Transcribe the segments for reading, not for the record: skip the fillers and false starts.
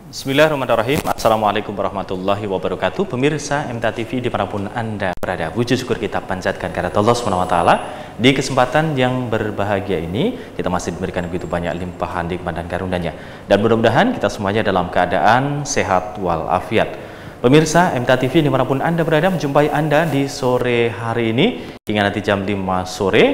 Bismillahirrahmanirrahim. Assalamualaikum warahmatullahi wabarakatuh. Pemirsa MTA TV dimanapun Anda berada, puji syukur kita panjatkan kehadirat Allah SWT. Di kesempatan yang berbahagia ini, kita masih diberikan begitu banyak limpahan nikmat dan karunia-Nya. Dan mudah-mudahan kita semuanya dalam keadaan sehat walafiat. Pemirsa MTA TV dimanapun Anda berada, menjumpai Anda di sore hari ini hingga nanti jam 5 sore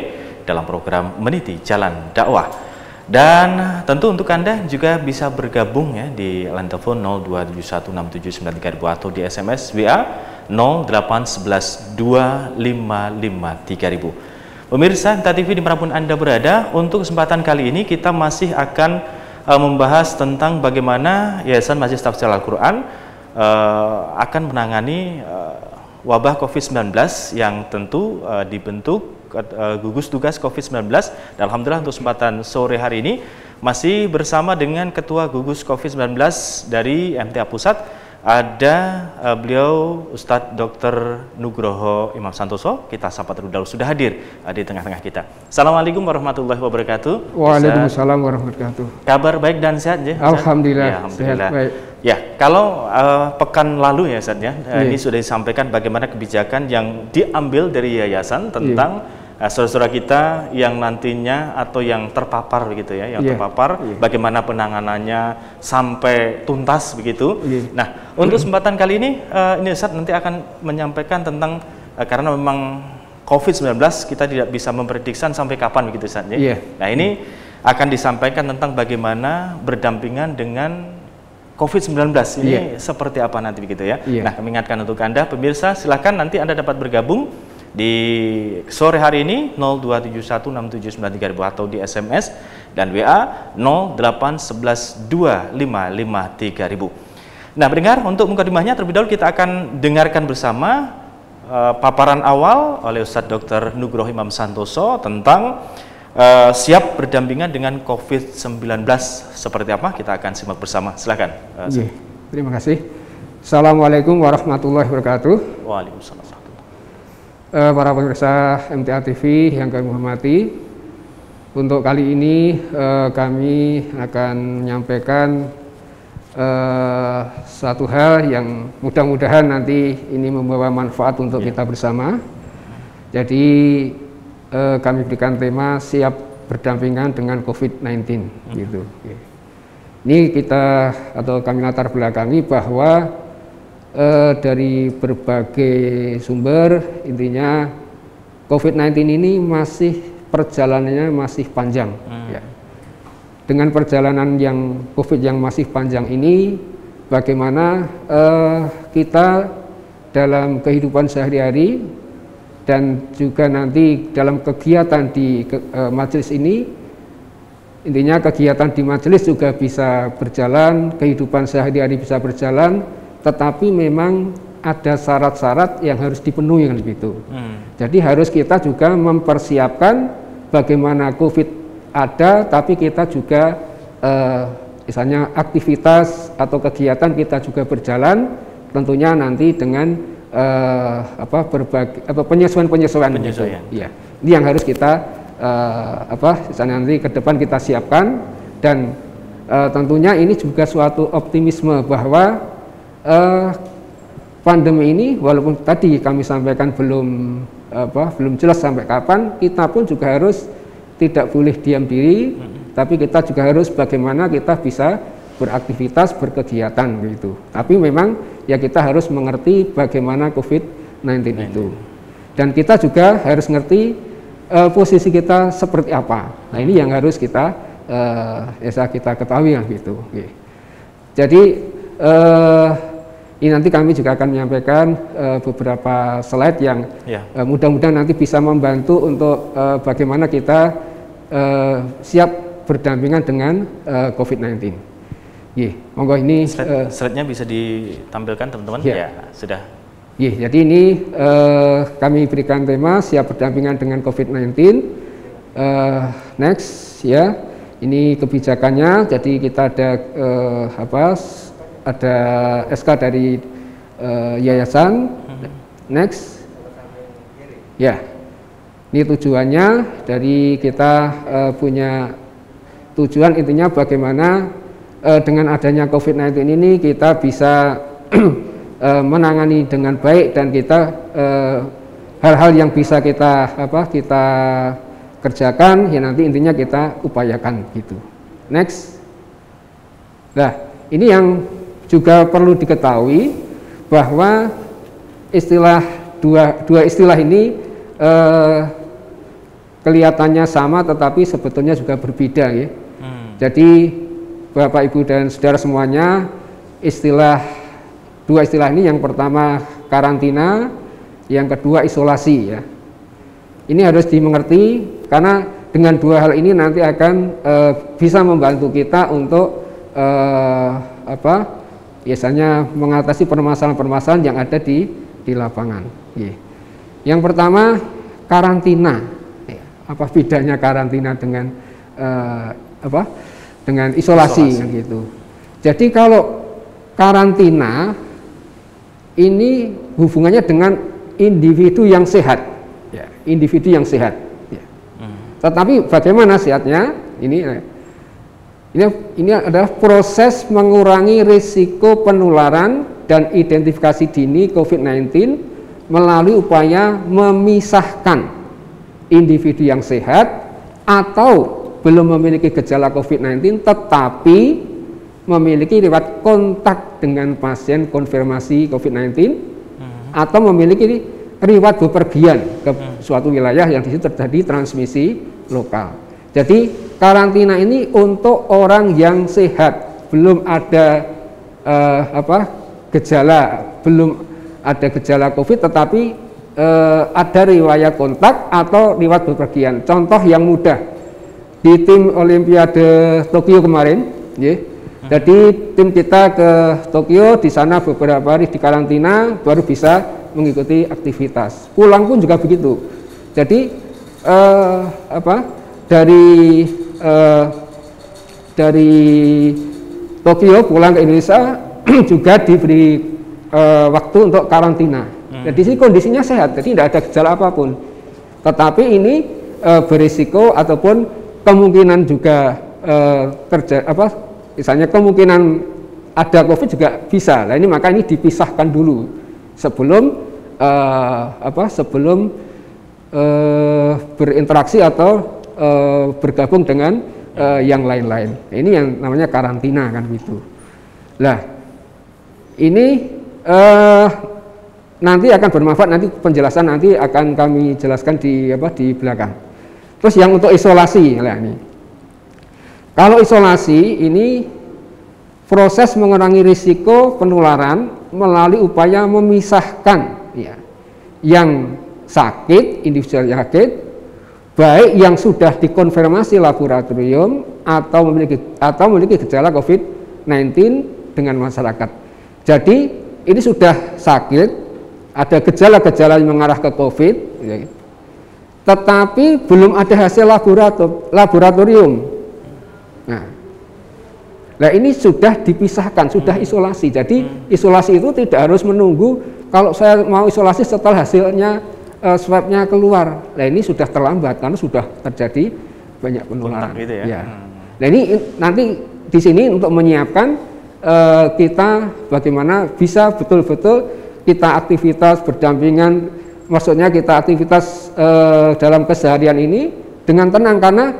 dalam program Meniti Jalan Dakwah. Dan tentu untuk Anda juga bisa bergabung ya di line telepon 02716793000 atau di SMS WA 08112553000. Pemirsa MTA TV dimanapun Anda berada, untuk kesempatan kali ini kita masih akan membahas tentang bagaimana Yayasan Majelis Tafsir Al-Quran akan menangani wabah COVID-19 yang tentu dibentuk gugus tugas COVID-19. Dan alhamdulillah untuk kesempatan sore hari ini masih bersama dengan Ketua Gugus COVID-19 dari MTA Pusat, ada beliau Ustadz Dr. Nugroho Imam Santoso. Kita sapa terlebih dahulu, sudah hadir di tengah-tengah kita. Assalamualaikum warahmatullahi wabarakatuh. Waalaikumsalam warahmatullahi wabarakatuh. Kabar baik dan sehat ya? Alhamdulillah, ya, alhamdulillah. Sehat, baik. Ya, kalau pekan lalu ya Ustadz ya, ini sudah disampaikan bagaimana kebijakan yang diambil dari yayasan tentang saudara-saudara kita yang nantinya atau yang terpapar begitu ya, yang terpapar, bagaimana penanganannya sampai tuntas begitu. Nah, untuk kesempatan kali ini Ustadz nanti akan menyampaikan tentang karena memang COVID-19 kita tidak bisa memprediksi sampai kapan begitu Ustadz ya. Nah, ini akan disampaikan tentang bagaimana berdampingan dengan COVID-19 ini seperti apa nanti begitu ya. Nah, kami ingatkan untuk Anda pemirsa, silakan nanti Anda dapat bergabung di sore hari ini 02716793000 atau di SMS dan WA 08112553000. Nah, pendengar, untuk mukadimahnya terlebih dahulu kita akan dengarkan bersama paparan awal oleh Ustadz Dr. Nugroho Imam Santoso tentang siap berdampingan dengan COVID-19 seperti apa. Kita akan simak bersama. Silakan. Terima kasih. Assalamualaikum warahmatullahi wabarakatuh. Waalaikumsalam. Para pemirsa MTA TV yang kami hormati, untuk kali ini kami akan menyampaikan satu hal yang mudah-mudahan nanti ini membawa manfaat untuk kita bersama. Jadi kami berikan tema siap berdampingan dengan COVID-19 gitu. Ini kita atau kami latar belakangi bahwa dari berbagai sumber, intinya COVID-19 ini masih perjalanannya masih panjang. Dengan perjalanan yang COVID yang masih panjang ini, bagaimana kita dalam kehidupan sehari-hari dan juga nanti dalam kegiatan di majelis ini, intinya kegiatan di majelis juga bisa berjalan, kehidupan sehari-hari bisa berjalan, tetapi memang ada syarat-syarat yang harus dipenuhi kan begitu. Jadi harus kita juga mempersiapkan bagaimana COVID ada, tapi kita juga misalnya aktivitas atau kegiatan kita juga berjalan, tentunya nanti dengan berbagai penyesuaian. Gitu. Ya. Ini yang harus kita misalnya nanti ke depan kita siapkan, dan tentunya ini juga suatu optimisme bahwa pandemi ini walaupun tadi kami sampaikan belum jelas sampai kapan, kita pun juga harus tidak boleh diam diri, tapi kita juga harus bagaimana kita bisa beraktivitas, berkegiatan gitu. Tapi memang ya kita harus mengerti bagaimana COVID-19 itu. Dan kita juga harus ngerti posisi kita seperti apa. Nah, ini yang harus kita ketahui gitu. Jadi ini nanti kami juga akan menyampaikan beberapa slide yang mudah-mudahan nanti bisa membantu untuk bagaimana kita siap berdampingan dengan COVID-19. Monggo ini slide-nya bisa ditampilkan teman-teman. Ya, sudah. Jadi ini kami berikan tema siap berdampingan dengan COVID-19. Next ya. Ini kebijakannya. Jadi kita ada ada SK dari yayasan. Next. Ya. Ini tujuannya dari kita punya tujuan intinya bagaimana dengan adanya COVID-19 ini kita bisa menangani dengan baik, dan kita hal-hal yang bisa kita kerjakan ya nanti intinya kita upayakan gitu. Next. Nah, ini yang juga perlu diketahui bahwa dua istilah ini kelihatannya sama tetapi sebetulnya juga berbeda ya. Jadi Bapak Ibu dan saudara semuanya, dua istilah ini, yang pertama karantina, yang kedua isolasi ya. Ini harus dimengerti karena dengan dua hal ini nanti akan bisa membantu kita untuk biasanya mengatasi permasalahan-permasalahan yang ada di lapangan. Yang pertama karantina. Apa bedanya karantina dengan dengan isolasi. Kan gitu. Jadi kalau karantina ini hubungannya dengan individu yang sehat, ya, individu yang sehat. Ya. Tetapi bagaimana sehatnya? Ini adalah proses mengurangi risiko penularan dan identifikasi dini COVID-19 melalui upaya memisahkan individu yang sehat atau belum memiliki gejala COVID-19 tetapi memiliki riwayat kontak dengan pasien konfirmasi COVID-19 atau memiliki riwayat bepergian ke suatu wilayah yang di situ terjadi transmisi lokal. Jadi karantina ini untuk orang yang sehat, belum ada gejala COVID tetapi ada riwayat kontak atau riwayat bepergian. Contoh yang mudah di tim Olimpiade Tokyo kemarin, ya. Jadi tim kita ke Tokyo, di sana beberapa hari di karantina baru bisa mengikuti aktivitas. Pulang pun juga begitu. Jadi dari Tokyo pulang ke Indonesia juga diberi waktu untuk karantina. Jadi sini kondisinya sehat, jadi tidak ada gejala apapun. Tetapi ini berisiko ataupun kemungkinan juga misalnya kemungkinan ada COVID juga bisa. Nah ini maka ini dipisahkan dulu sebelum berinteraksi atau bergabung dengan yang lain-lain. Ini yang namanya karantina kan gitu. Nah ini nanti akan bermanfaat, nanti penjelasan nanti akan kami jelaskan di belakang. Terus yang untuk isolasi, nah ini. Kalau isolasi ini proses mengurangi risiko penularan melalui upaya memisahkan ya, yang sakit, individu yang sakit, baik yang sudah dikonfirmasi laboratorium atau memiliki gejala COVID-19 dengan masyarakat. Jadi ini sudah sakit, ada gejala-gejala yang mengarah ke COVID, ya, tetapi belum ada hasil laboratorium. Nah ini sudah dipisahkan, sudah isolasi. Jadi isolasi itu tidak harus menunggu kalau saya mau isolasi setelah hasilnya swabnya keluar. Nah ini sudah terlambat karena sudah terjadi banyak penularan. Gitu ya. Ya. Nah ini nanti di sini untuk menyiapkan kita bagaimana bisa betul-betul kita aktivitas berdampingan, maksudnya kita aktivitas dalam keseharian ini dengan tenang, karena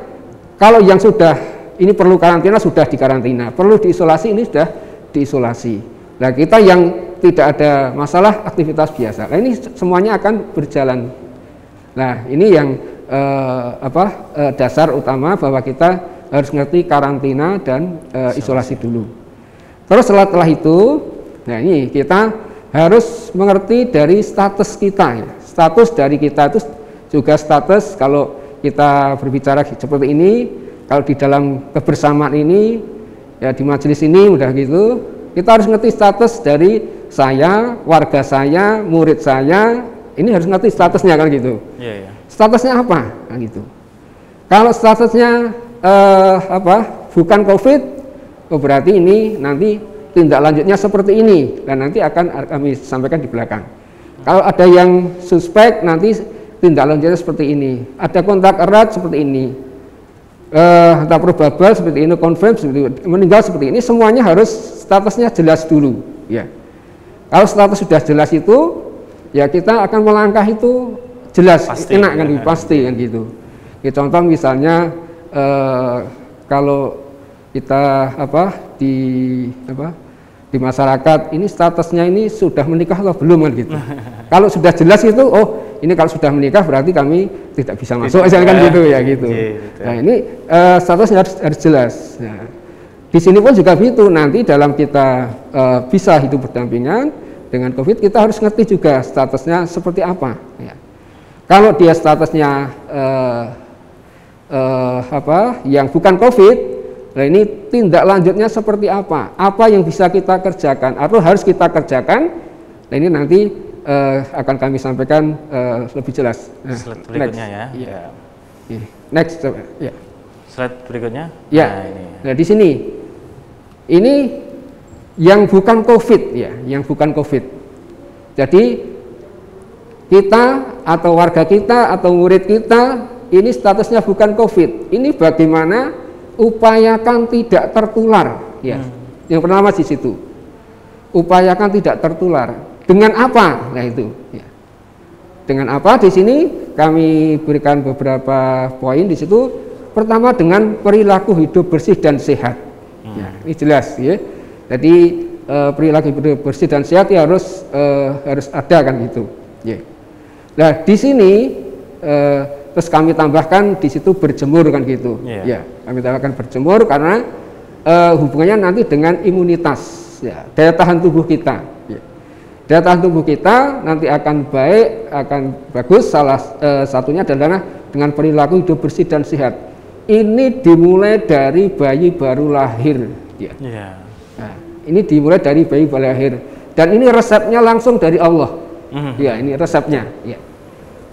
kalau yang sudah ini perlu karantina sudah dikarantina, perlu diisolasi ini sudah diisolasi. Nah kita yang tidak ada masalah aktivitas biasa. Nah ini semuanya akan berjalan. Nah ini yang dasar utama bahwa kita harus ngerti karantina dan isolasi dulu. Terus setelah itu, nah ini kita harus mengerti dari status kita. Ya. Status dari kita itu juga status kalau kita berbicara seperti ini. Kalau di dalam kebersamaan ini, ya di majelis ini udah gitu, kita harus ngerti status dari saya, warga saya, murid saya, ini harus ngerti statusnya kan gitu. Yeah, yeah. Statusnya apa? Kan gitu. Kalau statusnya bukan COVID, berarti ini nanti tindak lanjutnya seperti ini, dan nanti akan kami sampaikan di belakang. Kalau ada yang suspek, nanti tindak lanjutnya seperti ini. Ada kontak erat seperti ini. entah probable seperti ini, confirm seperti ini, meninggal seperti ini, semuanya harus statusnya jelas dulu. Ya, kalau status sudah jelas itu, ya kita akan melangkah itu jelas, pasti, enak kan, pasti kan gitu. Ya, contoh misalnya kalau kita di masyarakat ini statusnya ini sudah menikah atau belum kan gitu. Kalau sudah jelas itu, oh ini kalau sudah menikah berarti kami tidak bisa masuk, misalkan gitu ya gitu. Nah ini statusnya harus jelas. Nah, di sini pun juga begitu. Nanti dalam kita bisa hidup berdampingan dengan COVID, kita harus ngerti juga statusnya seperti apa. Ya. Kalau dia statusnya yang bukan COVID, nah ini tindak lanjutnya seperti apa? Apa yang bisa kita kerjakan atau harus kita kerjakan? Nah ini nanti akan kami sampaikan lebih jelas. Nah, slide berikutnya ya. Yeah. Yeah. Next, coba. Ya. Slide berikutnya. Ya. Nah di sini, ini yang bukan COVID ya, yang bukan COVID. Jadi kita atau warga kita atau murid kita ini statusnya bukan COVID. Ini bagaimana upayakan tidak tertular, ya. Yang pertama di situ, upayakan tidak tertular. Dengan apa? Nah itu. Ya. Dengan apa? Di sini kami berikan beberapa poin di situ. Pertama dengan perilaku hidup bersih dan sehat. Ya, ini jelas, ya. Jadi perilaku hidup bersih dan sehat ya harus ada kan gitu. Ya. Nah di sini. Terus kami tambahkan di situ berjemur kan gitu. Ya, kami tambahkan berjemur karena hubungannya nanti dengan imunitas, ya, daya tahan tubuh kita. Ya. Daya tahan tubuh kita nanti akan baik, akan bagus. Salah satunya adalah dengan perilaku hidup bersih dan sehat. Ini dimulai dari bayi baru lahir. Ya. Nah, ini dimulai dari bayi baru lahir. Dan ini resepnya langsung dari Allah. Ya, ini resepnya. Ya.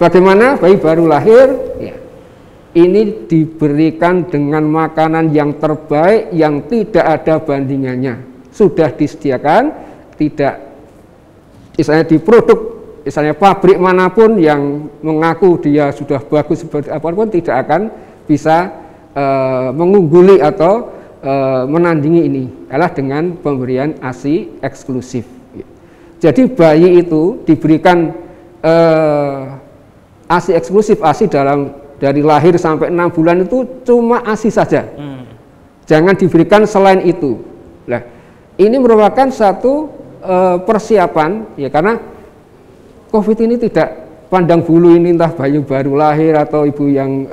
Bagaimana bayi baru lahir? Ya. Ini diberikan dengan makanan yang terbaik yang tidak ada bandingannya. Sudah disediakan, tidak misalnya di produk, misalnya pabrik manapun yang mengaku dia sudah bagus seperti apapun tidak akan bisa mengungguli atau menandingi ini. Adalah dengan pemberian ASI eksklusif. Jadi bayi itu diberikan ASI eksklusif, ASI dari lahir sampai 6 bulan itu cuma ASI saja. Jangan diberikan selain itu. Nah, ini merupakan satu persiapan ya, karena COVID ini tidak pandang bulu, ini entah bayi baru lahir atau ibu yang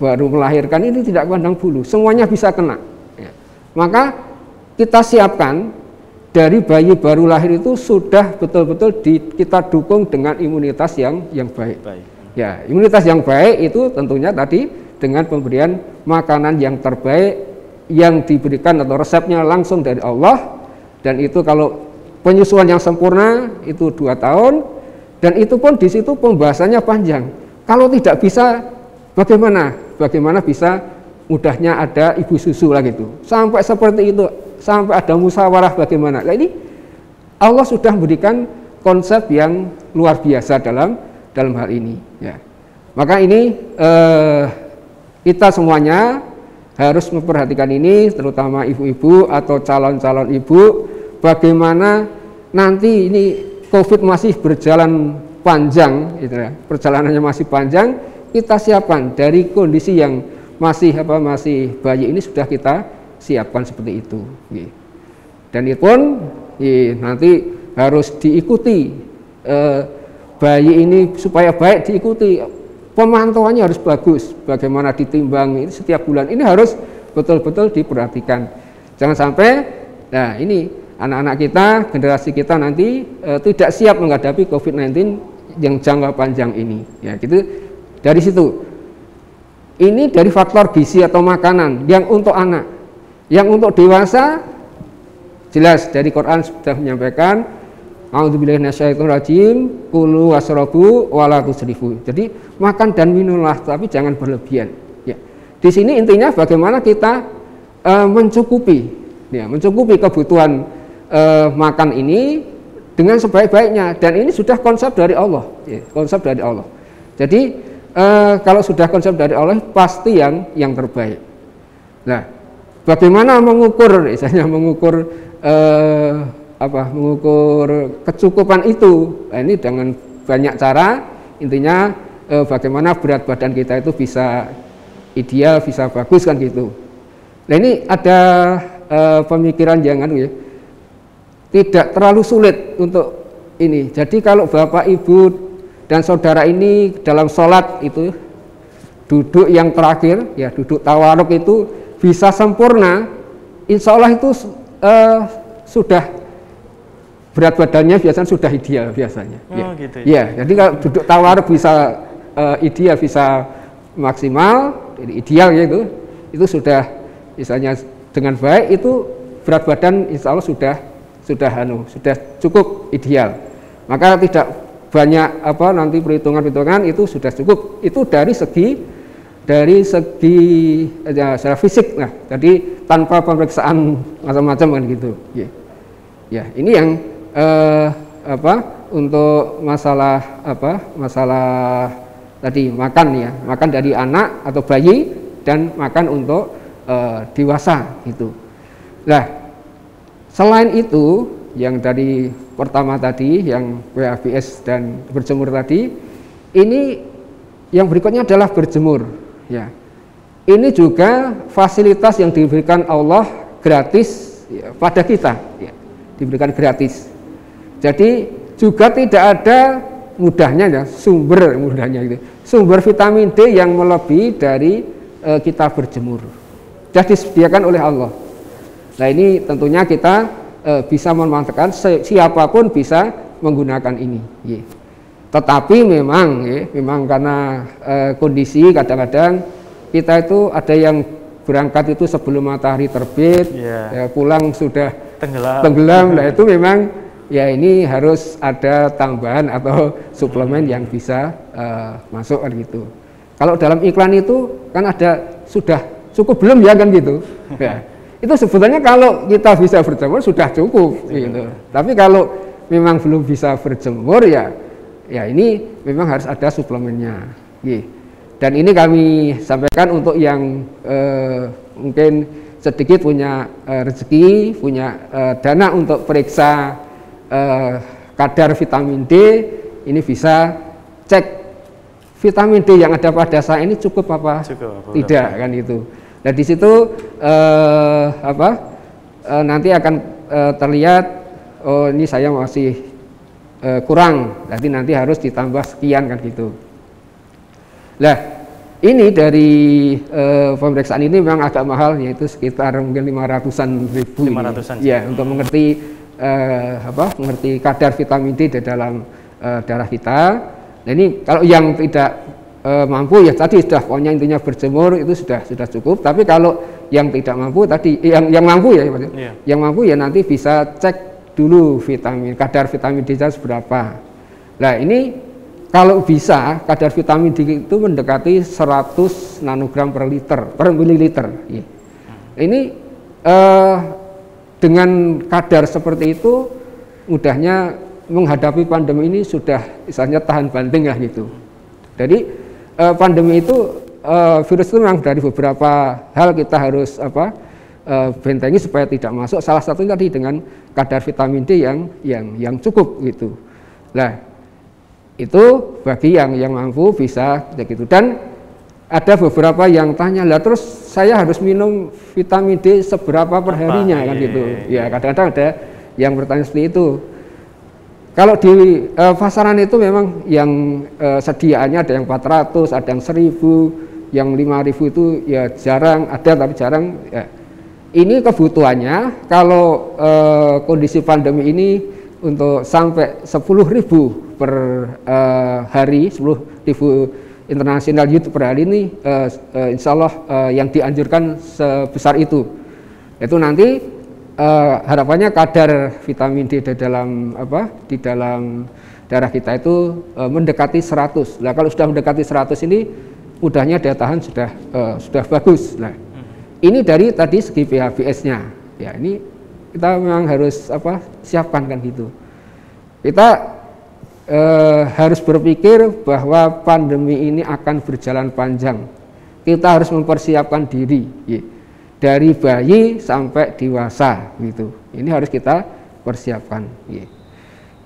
baru melahirkan, ini tidak pandang bulu, semuanya bisa kena. Ya. Maka kita siapkan dari bayi baru lahir itu sudah betul-betul kita dukung dengan imunitas yang baik. Ya, imunitas yang baik itu tentunya tadi dengan pemberian makanan yang terbaik yang diberikan atau resepnya langsung dari Allah, dan itu kalau penyusuan yang sempurna itu 2 tahun, dan itu pun di situ pembahasannya panjang. Kalau tidak bisa bagaimana? Bagaimana bisa mudahnya ada ibu susu lah gitu. Sampai seperti itu. Sampai ada musyawarah bagaimana. Nah ini Allah sudah memberikan konsep yang luar biasa dalam hal ini. Ya. Maka ini kita semuanya harus memperhatikan ini, terutama ibu-ibu atau calon-calon ibu, bagaimana nanti ini COVID masih berjalan panjang, gitu ya. Perjalanannya masih panjang, kita siapkan dari kondisi yang masih bayi ini sudah kita siapkan seperti itu. Dan itu pun nanti harus diikuti, bayi ini supaya baik diikuti, pemantauannya harus bagus, bagaimana ditimbang ini setiap bulan, ini harus betul-betul diperhatikan. Jangan sampai, nah ini anak-anak kita, generasi kita nanti tidak siap menghadapi COVID-19 yang jangka panjang ini. Ya, gitu. Dari situ, ini dari faktor gizi atau makanan yang untuk anak. Yang untuk dewasa jelas dari Quran sudah menyampaikan a'udzubillahi minasyaitonirrajim kulu wasrabu wala tusrifu. Jadi makan dan minumlah tapi jangan berlebihan. Ya. Di sini intinya bagaimana kita mencukupi kebutuhan makan ini dengan sebaik-baiknya, dan ini sudah konsep dari Allah, ya, konsep dari Allah. Jadi kalau sudah konsep dari Allah pasti yang terbaik. Nah, bagaimana mengukur, misalnya mengukur mengukur kecukupan itu? Nah, ini dengan banyak cara. Intinya bagaimana berat badan kita itu bisa ideal, bisa bagus kan gitu. Nah, ini ada pemikiran jangan ya, tidak terlalu sulit untuk ini. Jadi kalau Bapak Ibu dan saudara ini dalam sholat itu duduk yang terakhir, ya duduk tawaruk itu bisa sempurna, insya Allah itu sudah berat badannya biasanya sudah ideal biasanya. Oh, ya. Gitu. Ya, jadi kalau duduk tawaruk bisa ideal, bisa maksimal, jadi ideal ya itu sudah misalnya dengan baik, itu berat badan insya Allah sudah cukup ideal. Maka tidak banyak nanti perhitungan itu sudah cukup. Itu dari segi ya, secara fisik. Nah, jadi tanpa pemeriksaan macam-macam kan gitu. Ya, ini yang untuk masalah tadi makan ya, makan dari anak atau bayi dan makan untuk dewasa gitu. Nah, selain itu yang dari pertama tadi yang WABS dan berjemur tadi, ini yang berikutnya adalah berjemur ya. Ini juga fasilitas yang diberikan Allah gratis ya, pada kita ya, diberikan gratis. Jadi juga tidak ada mudahnya ya, sumber vitamin D yang melebihi dari kita berjemur. Sudah disediakan oleh Allah. Nah, ini tentunya kita bisa memanfaatkan, siapapun bisa menggunakan ini. Tetapi memang karena kondisi kadang-kadang kita itu ada yang berangkat itu sebelum matahari terbit, ya, pulang sudah tenggelam. Nah, itu memang ya ini harus ada tambahan atau suplemen yang bisa masuk kan gitu. Kalau dalam iklan itu kan ada sudah cukup belum ya kan gitu. Ya. Itu sebetulnya kalau kita bisa berjemur sudah cukup gitu. Tapi kalau memang belum bisa berjemur ya ini memang harus ada suplemennya. Dan ini kami sampaikan untuk yang mungkin sedikit punya rezeki, punya dana untuk periksa kadar vitamin D, ini bisa cek vitamin D yang ada pada saya ini cukup apa tidak kan itu. Nah, di situ nanti akan terlihat, oh ini saya masih kurang, nanti harus ditambah sekian kan gitu. Nah, ini dari pemeriksaan ini memang agak mahal, yaitu sekitar mungkin 500-an ribu. 500-an ya, untuk mengerti mengerti kadar vitamin D di dalam darah kita. Nah, ini kalau yang tidak mampu ya tadi sudah, pokoknya intinya berjemur itu sudah cukup. Tapi kalau yang tidak mampu tadi, yang mampu ya, yang mampu ya nanti bisa cek dulu kadar vitamin D seberapa. Nah, ini kalau bisa kadar vitamin D itu mendekati 100 nanogram per mililiter. Ini dengan kadar seperti itu mudahnya menghadapi pandemi ini sudah misalnya tahan banting lah gitu. Jadi pandemi itu virus itu memang dari beberapa hal kita harus bentengi supaya tidak masuk. Salah satunya tadi dengan kadar vitamin D yang cukup gitu. Nah, itu bagi yang mampu bisa gitu. Dan ada beberapa yang tanya, lah terus saya harus minum vitamin D seberapa perharinya kan gitu. Ya, kadang-kadang ada yang bertanya seperti itu. Kalau di pasaran itu memang yang sediaannya ada yang 400, ada yang 1000, yang 5000 itu ya jarang ada, tapi jarang ya. Ini kebutuhannya kalau kondisi pandemi ini untuk sampai 10.000 per hari, 10.000 internasional unit per hari ini insya Allah yang dianjurkan sebesar itu. Itu nanti harapannya kadar vitamin D di dalam darah kita itu mendekati 100. Nah, kalau sudah mendekati 100 ini mudahnya daya tahan sudah bagus. Nah, ini dari tadi segi PHBS-nya. Ya, ini kita memang harus siapkan kan gitu. Kita harus berpikir bahwa pandemi ini akan berjalan panjang. Kita harus mempersiapkan diri, ya. Dari bayi sampai dewasa gitu. Ini harus kita persiapkan. Ya.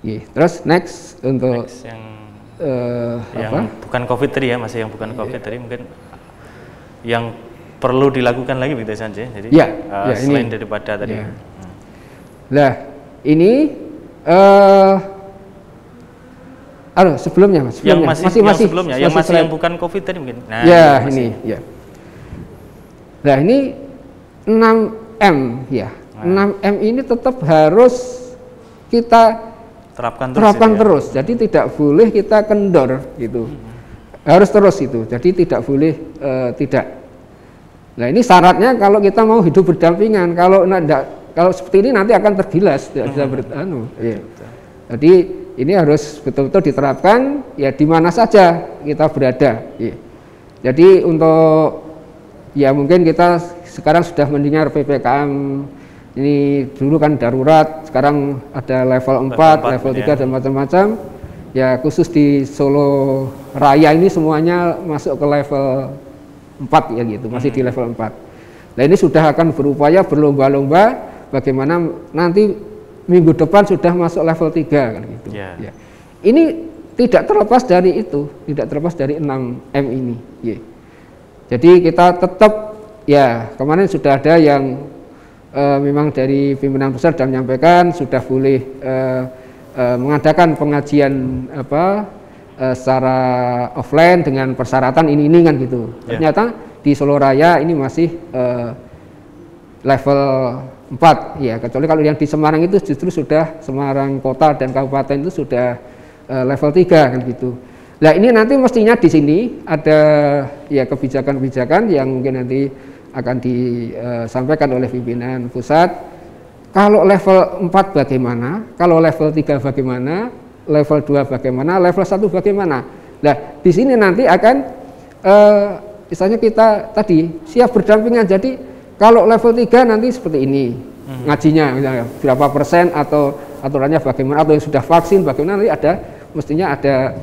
Ya. Terus next untuk yang apa? Bukan COVID tadi ya, masih yang bukan COVID tadi mungkin yang perlu dilakukan lagi begitu saja. Jadi selain daripada tadi. Ya. Nah, ini sebelumnya sebelumnya, yang masih yang bukan COVID tadi mungkin. Nah, ya ini ya. Nah, ini 6M ya. 6M ini tetap harus kita terapkan terus. Jadi tidak boleh kita kendor gitu. Harus terus itu. Jadi tidak boleh tidak. Nah, ini syaratnya kalau kita mau hidup berdampingan. Kalau seperti ini nanti akan tergilas, tidak bisa ya. Jadi ini harus betul-betul diterapkan ya di mana saja kita berada. Ya. Jadi untuk ya mungkin kita sekarang sudah mendengar PPKM ini dulu kan darurat, sekarang ada level 4, level 3 dan macam-macam. Ya khusus di Solo Raya ini semuanya masuk ke level 4 ya gitu, masih di level 4. Nah, ini sudah akan berupaya berlomba-lomba bagaimana nanti minggu depan sudah masuk level 3 kan gitu. Ya. Ini tidak terlepas dari itu, tidak terlepas dari 6M ini. Ya. Jadi kita tetap ya kemarin sudah ada yang memang dari pimpinan pusat sudah menyampaikan sudah boleh mengadakan pengajian secara offline dengan persyaratan ini kan gitu. Ternyata di Solo Raya ini masih level 4 ya, kecuali kalau yang di Semarang itu justru sudah Semarang kota dan kabupaten itu sudah level 3 kan gitu. Nah, ini nanti mestinya di sini ada ya kebijakan-kebijakan yang mungkin nanti akan disampaikan oleh pimpinan pusat. Kalau level 4 bagaimana? Kalau level 3 bagaimana? Level 2 bagaimana? Level 1 bagaimana? Nah, di sini nanti akan misalnya kita tadi siap berdampingan. Jadi kalau level 3 nanti seperti ini ngajinya misalnya berapa persen atau aturannya bagaimana, atau yang sudah vaksin bagaimana, nanti ada mestinya ada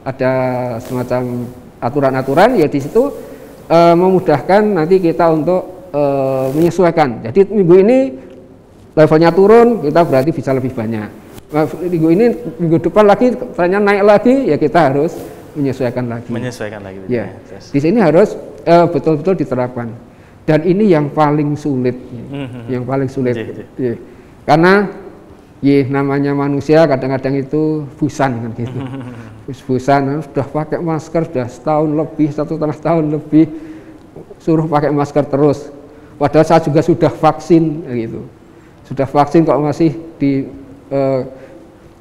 ada semacam aturan-aturan ya di situ memudahkan nanti kita untuk menyesuaikan. Jadi minggu ini levelnya turun, kita berarti bisa lebih banyak. Minggu ini, minggu depan lagi trennya naik lagi, ya kita harus menyesuaikan lagi. Ya. Di sini harus betul-betul diterapkan. Dan ini yang paling sulit, yang paling sulit. Ya. Karena namanya manusia kadang-kadang itu busan kan gitu. Busan, sudah pakai masker sudah setahun lebih, 1,5 tahun lebih, suruh pakai masker terus. Padahal saya juga sudah vaksin gitu. Sudah vaksin kok masih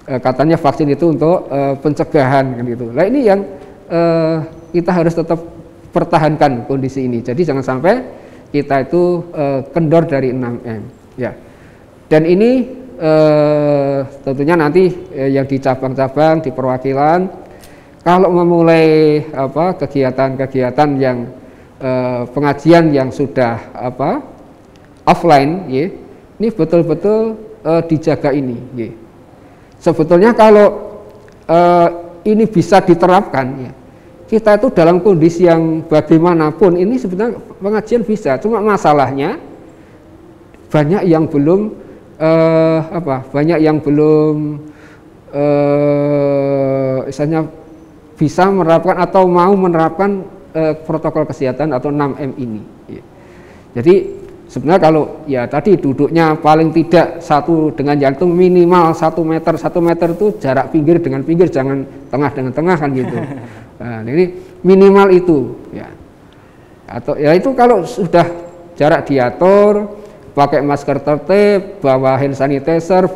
katanya vaksin itu untuk pencegahan kan gitu. Nah, ini yang kita harus tetap pertahankan kondisi ini. Jadi jangan sampai kita itu kendor dari 6M ya. Dan ini tentunya nanti yang di cabang-cabang, di perwakilan, kalau memulai kegiatan-kegiatan yang pengajian yang sudah offline, ya, ini betul-betul dijaga ini. Ya. Sebetulnya kalau ini bisa diterapkan, ya, kita itu dalam kondisi yang bagaimanapun ini sebenarnya pengajian bisa. Cuma masalahnya banyak yang belum misalnya bisa menerapkan atau mau menerapkan protokol kesehatan atau 6M ini. Ya. Jadi sebenarnya kalau ya tadi duduknya paling tidak satu dengan jantung minimal 1 meter, 1 meter itu jarak pinggir dengan pinggir, jangan tengah dengan tengah kan gitu. Nah, ini minimal itu ya. Atau ya itu kalau sudah jarak diatur, pakai masker tertib, bawa hand sanitizer,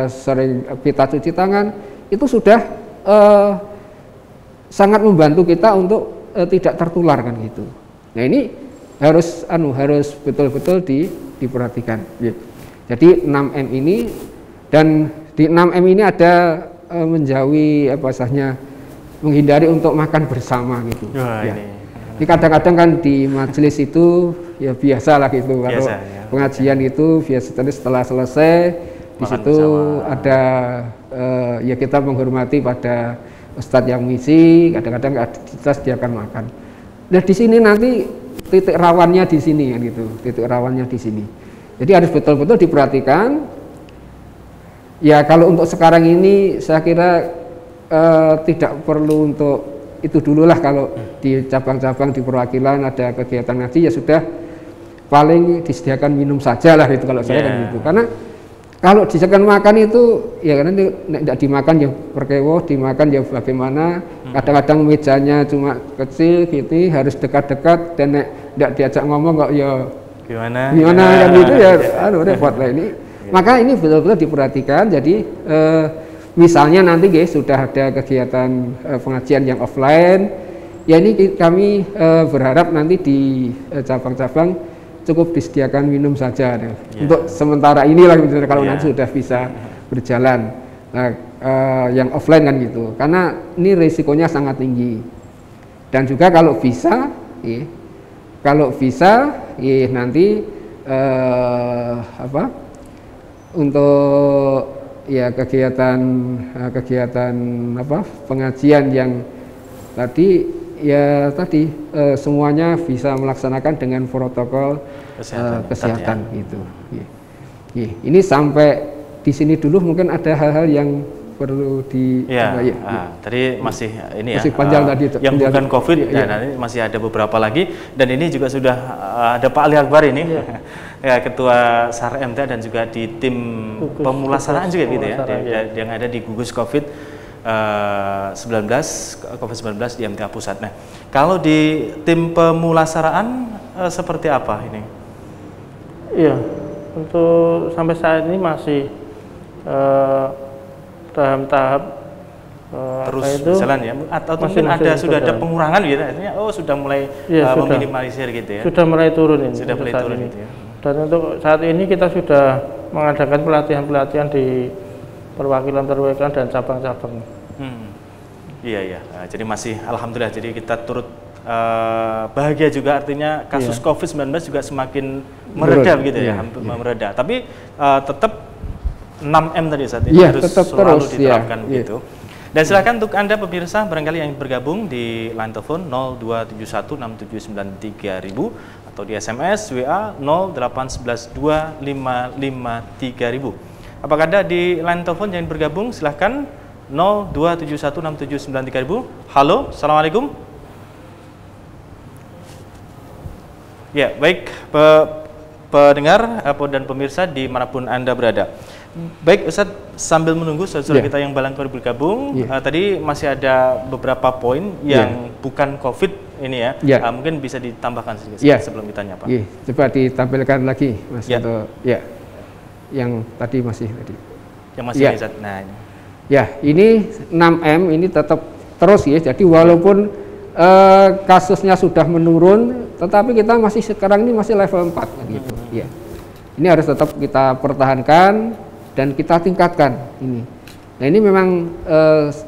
sering kita cuci tangan, itu sudah sangat membantu kita untuk tidak tertular kan gitu. Nah, ini harus betul-betul diperhatikan. Jadi 6M ini, dan di 6M ini ada menjauhi menghindari untuk makan bersama gitu. Ya. Ini kadang-kadang kan di majelis itu ya biasa lah gitu, kalau pengajian itu biasanya setelah selesai Di situ ada ya kita menghormati pada ustadz yang misi, kadang-kadang kita sediakan makan. Nah di sini nanti titik rawannya di sini kan gitu, titik rawannya di sini. Jadi harus betul-betul diperhatikan. Ya kalau untuk sekarang ini saya kira tidak perlu untuk itu dulu lah. Kalau di cabang-cabang di perwakilan ada kegiatan ngaji ya sudah paling disediakan minum saja lah itu kalau saya kan gitu. Karena kalau disediakan makan itu ya karena tidak dimakan ya perkewo, dimakan ya bagaimana. Kadang-kadang mejanya cuma kecil gitu, harus dekat-dekat dan tidak diajak ngomong kok ya gimana kan gitu ya, repot lah ini. Maka ini betul-betul diperhatikan. Jadi misalnya nanti guys sudah ada kegiatan pengajian yang offline, ya ini kami berharap nanti di cabang-cabang cukup disediakan minum saja untuk sementara inilah kalau nanti sudah bisa berjalan. Nah, yang offline kan gitu, karena ini risikonya sangat tinggi. Dan juga kalau bisa, nanti untuk ya kegiatan pengajian yang tadi semuanya bisa melaksanakan dengan protokol kesehatan gitu. Ini sampai di sini dulu mungkin ada hal-hal yang perlu tadi masih ini masih panjang tadi yang bukan COVID nanti masih ada beberapa lagi, dan ini juga sudah ada Pak Ali Akbar ini ya ketua SAR MTA dan juga di tim pemulasaraan juga gitu ya, yang ada di gugus COVID-19 di MTA Pusat. Nah, kalau di tim pemulasaraan seperti apa ini? Iya, untuk sampai saat ini masih tahap-tahap terus berjalan ya, atau mungkin sudah ada pengurangan gitu, artinya sudah mulai meminimalisir gitu ya. Sudah mulai turun ini. Sudah mulai turun gitu ya. Dan untuk saat ini kita sudah mengadakan pelatihan-pelatihan di perwakilan dan cabang-cabang. Iya. Jadi masih alhamdulillah. Jadi kita turut bahagia juga, artinya kasus COVID-19 juga semakin mereda gitu ya, hampir mereda. Tapi tetap 6M tadi saat ini harus selalu diterapkan gitu. Dan silakan untuk Anda pemirsa barangkali yang bergabung di line telepon 02161693000 atau di SMS WA 08112553000. Apakah ada di line telepon yang bergabung? Silahkan 02716793000. Halo, assalamualaikum. Ya, baik pendengar dan pemirsa dimanapun Anda berada. Baik Ustadz, sambil menunggu saudara kita yang barangkali bergabung, tadi masih ada beberapa poin yang bukan COVID ini ya, mungkin bisa ditambahkan sedikit sebelum ditanya Pak. Coba ditampilkan lagi Mas untuk yang tadi masih tadi. Yang masih Ustadz. Nah, ini 6M ini tetap terus ya. Jadi walaupun kasusnya sudah menurun, tetapi kita masih sekarang ini masih level 4 gitu. Ya. Ini harus tetap kita pertahankan dan kita tingkatkan ini. Nah ini memang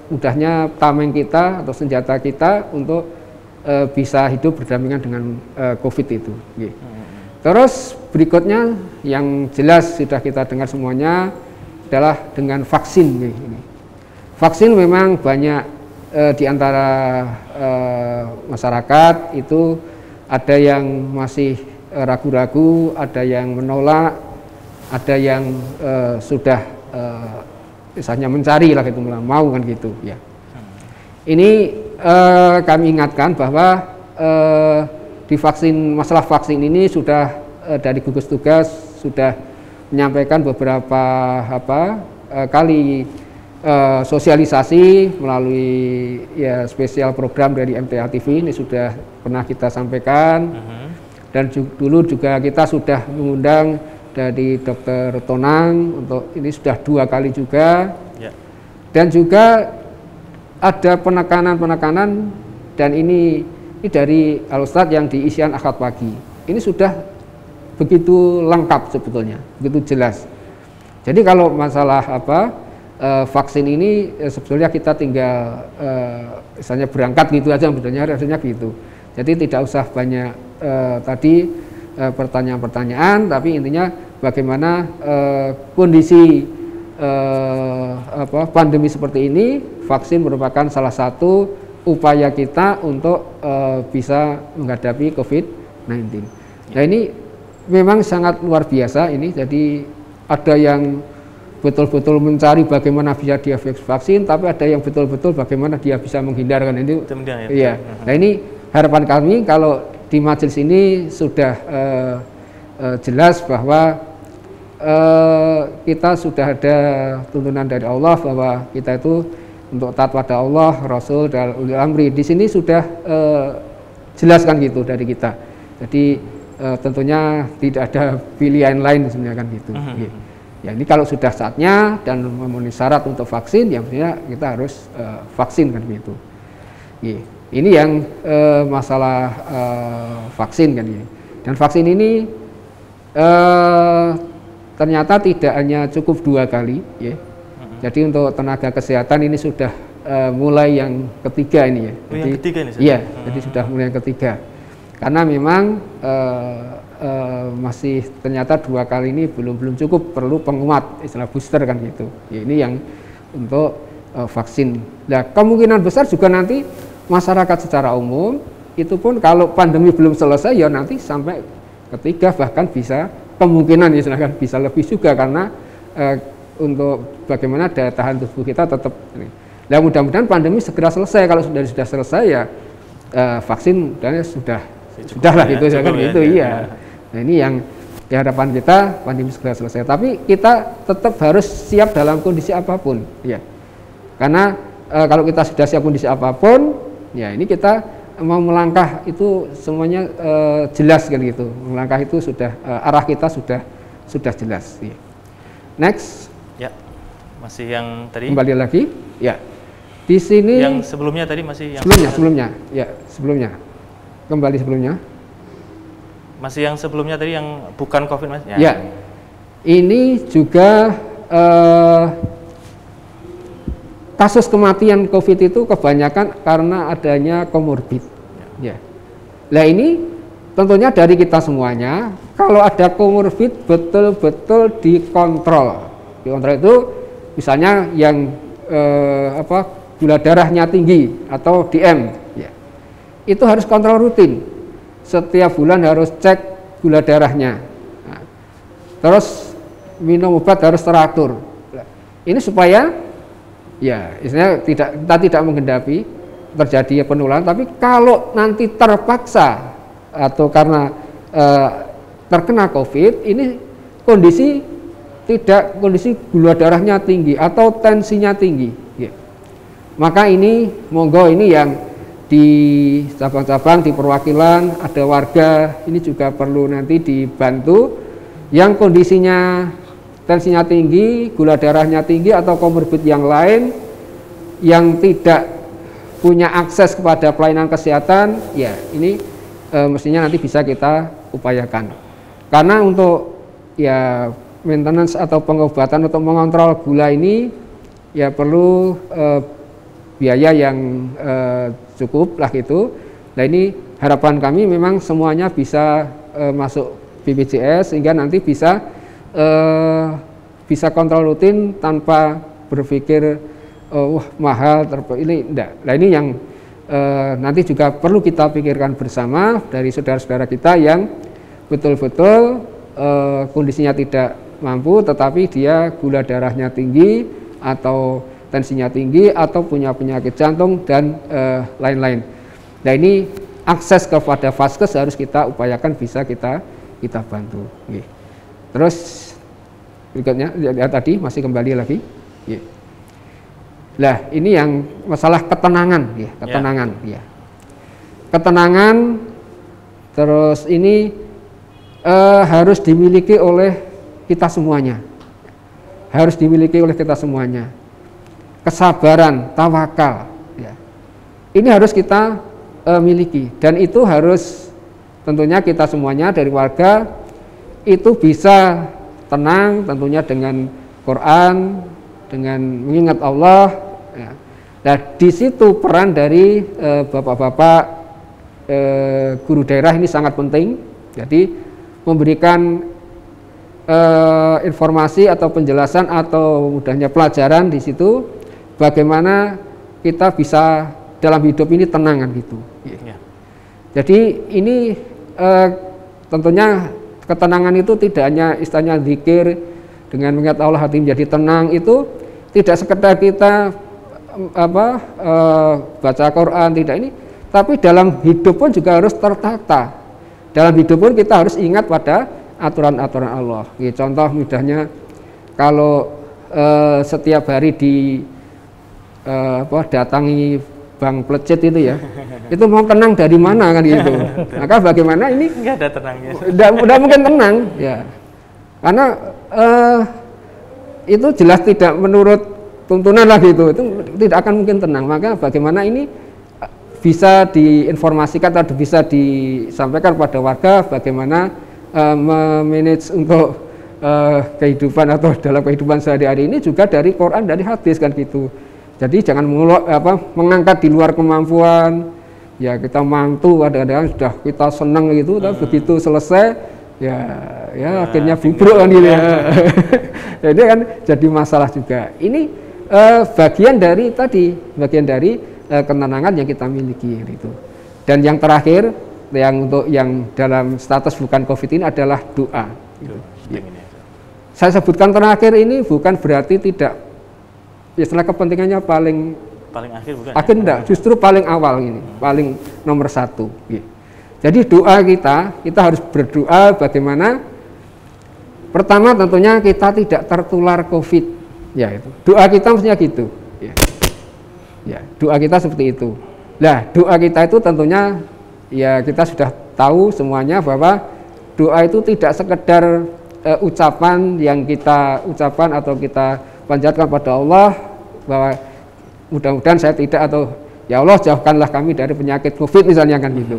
mudahnya tameng kita atau senjata kita untuk bisa hidup berdampingan dengan COVID itu. Terus berikutnya yang jelas sudah kita dengar semuanya adalah dengan vaksin. Vaksin memang banyak di antara masyarakat itu ada yang masih ragu-ragu, ada yang menolak, ada yang sudah misalnya mencari lah gitu, mau kan gitu ya. Ini kami ingatkan bahwa di masalah vaksin ini sudah dari gugus tugas sudah menyampaikan beberapa kali sosialisasi melalui spesial program dari MTA TV, ini sudah pernah kita sampaikan. Dan dulu juga kita sudah mengundang dari Dr. Tonang untuk ini sudah 2 kali juga. Dan juga ada penekanan dan ini dari Al-Ustadz yang di Isian Ahad pagi. Ini sudah begitu lengkap sebetulnya, begitu jelas. Jadi kalau masalah vaksin ini sebetulnya kita tinggal misalnya berangkat gitu aja sebetulnya rasanya gitu. Jadi tidak usah banyak tadi pertanyaan-pertanyaan, tapi intinya bagaimana kondisi pandemi seperti ini, vaksin merupakan salah satu upaya kita untuk bisa menghadapi COVID-19. Nah ini memang sangat luar biasa ini, jadi ada yang betul-betul mencari bagaimana bisa dia vaksin, tapi ada yang betul-betul bagaimana dia bisa menghindarkan ini. Iya. Nah ini harapan kami kalau di majelis ini sudah jelas bahwa kita sudah ada tuntunan dari Allah bahwa kita itu untuk taat pada Allah, Rasul dan ulil amri. Di sini sudah jelaskan gitu dari kita. Jadi tentunya tidak ada pilihan lain sebenarnya kan gitu. Ya ini kalau sudah saatnya dan memenuhi syarat untuk vaksin, ya maksudnya kita harus vaksin kan gitu. Ini yang masalah vaksin kan ya. Dan vaksin ini ternyata tidak hanya cukup 2 kali ya. Jadi untuk tenaga kesehatan ini sudah mulai yang ketiga ini ya. Jadi, yang ketiga ini? Iya, jadi sudah mulai yang ketiga. Karena memang masih ternyata 2 kali ini belum cukup, perlu penguat istilah booster kan gitu. Ya, ini yang untuk vaksin. Nah kemungkinan besar juga nanti masyarakat secara umum itu pun kalau pandemi belum selesai ya nanti sampai ketiga bahkan bisa kemungkinan ya silahkan bisa lebih juga karena untuk bagaimana daya tahan tubuh kita tetap ini. Nah mudah-mudahan pandemi segera selesai. Kalau sudah selesai ya vaksin dan sudahlah ya, gitu kan gitu iya. Nah ini yang harapan kita pandemi segera selesai. Tapi kita tetap harus siap dalam kondisi apapun ya. Karena kalau kita sudah siap kondisi apapun ya ini kita mau melangkah itu semuanya jelas kan gitu. Melangkah itu sudah arah kita sudah jelas. Ya. Next. Ya. Masih yang tadi. Kembali lagi. Ya. Di sini. Yang sebelumnya tadi masih yang. Sebelumnya. Ya sebelumnya. Kembali sebelumnya. Masih yang sebelumnya tadi yang bukan COVID Mas. Ya. Ya. Ini juga kasus kematian COVID itu kebanyakan karena adanya komorbid. Ya. Nah ini tentunya dari kita semuanya, kalau ada komorbid betul-betul dikontrol. Dikontrol itu misalnya yang gula darahnya tinggi atau DM, ya. Itu harus kontrol rutin. Setiap bulan harus cek gula darahnya. Nah, terus minum obat harus teratur. Ini supaya ya, istilahnya kita tidak menggendapi terjadi penularan, tapi kalau nanti terpaksa atau karena terkena COVID, ini kondisi gula darahnya tinggi atau tensinya tinggi. Ya. Maka ini monggo ini yang di cabang-cabang di perwakilan ada warga ini juga perlu nanti dibantu yang kondisinya tensinya tinggi, gula darahnya tinggi atau komorbid yang lain yang tidak punya akses kepada pelayanan kesehatan, ya ini mestinya nanti bisa kita upayakan. Karena untuk ya maintenance atau pengobatan untuk mengontrol gula ini ya perlu biaya yang cukup lah gitu. Nah ini harapan kami memang semuanya bisa masuk BPJS sehingga nanti bisa kontrol rutin tanpa berpikir wah mahal ini enggak. Nah ini yang nanti juga perlu kita pikirkan bersama dari saudara-saudara kita yang betul-betul kondisinya tidak mampu tetapi dia gula darahnya tinggi atau tensinya tinggi atau punya penyakit jantung dan lain-lain. Nah ini akses kepada vaskes harus kita upayakan bisa kita bantu. Terus berikutnya ya, tadi masih kembali lagi. Ya. Nah ini yang masalah ketenangan, ya, ketenangan. Ya. Ketenangan terus ini harus dimiliki oleh kita semuanya. Harus dimiliki oleh kita semuanya. Kesabaran, tawakal. Ya. Ini harus kita miliki dan itu harus tentunya kita semuanya dari warga itu bisa tenang tentunya dengan Quran, dengan mengingat Allah. Ya. Nah di situ peran dari bapak-bapak guru daerah ini sangat penting. Jadi memberikan informasi atau penjelasan atau mudahnya pelajaran di situ bagaimana kita bisa dalam hidup ini tenang kan gitu. Ya. Jadi ini tentunya ketenangan itu tidak hanya istilahnya zikir dengan mengingat Allah hati menjadi tenang, itu tidak sekedar kita baca Quran, tidak ini, tapi dalam hidup pun juga harus tertata. Dalam hidup pun kita harus ingat pada aturan-aturan Allah. Contoh mudahnya kalau setiap hari datangi bank plecet itu ya, itu mau tenang dari mana kan gitu. Maka bagaimana ini? Nggak ada tenangnya. Tidak mungkin tenang ya, karena itu jelas tidak menurut tuntunan lah gitu. Itu tidak akan mungkin tenang. Maka bagaimana ini bisa diinformasikan atau bisa disampaikan pada warga bagaimana memanage untuk kehidupan atau dalam kehidupan sehari-hari ini juga dari Quran, dari hadis kan gitu. Jadi jangan mengangkat di luar kemampuan. Ya kita mampu, kadang-kadang sudah kita senang gitu, tapi begitu selesai ya akhirnya bubruk kan gitu ya. Jadi kan jadi masalah juga. Ini bagian dari ketenangan yang kita miliki gitu. Dan yang terakhir untuk yang dalam status bukan COVID ini adalah doa. Gitu. Ya. Saya sebutkan terakhir ini bukan berarti tidak. Istilah kepentingannya paling akhir bukan? Akhir enggak, justru paling awal ini, paling nomor 1. Jadi doa kita harus berdoa bagaimana pertama tentunya kita tidak tertular COVID. Ya itu. Doa kita mestinya gitu. Ya, doa kita seperti itu. Nah, doa kita itu tentunya ya kita sudah tahu semuanya bahwa doa itu tidak sekedar ucapan yang kita ucapkan atau kita panjatkan pada Allah bahwa mudah-mudahan saya tidak, atau ya Allah jauhkanlah kami dari penyakit COVID misalnya kan gitu.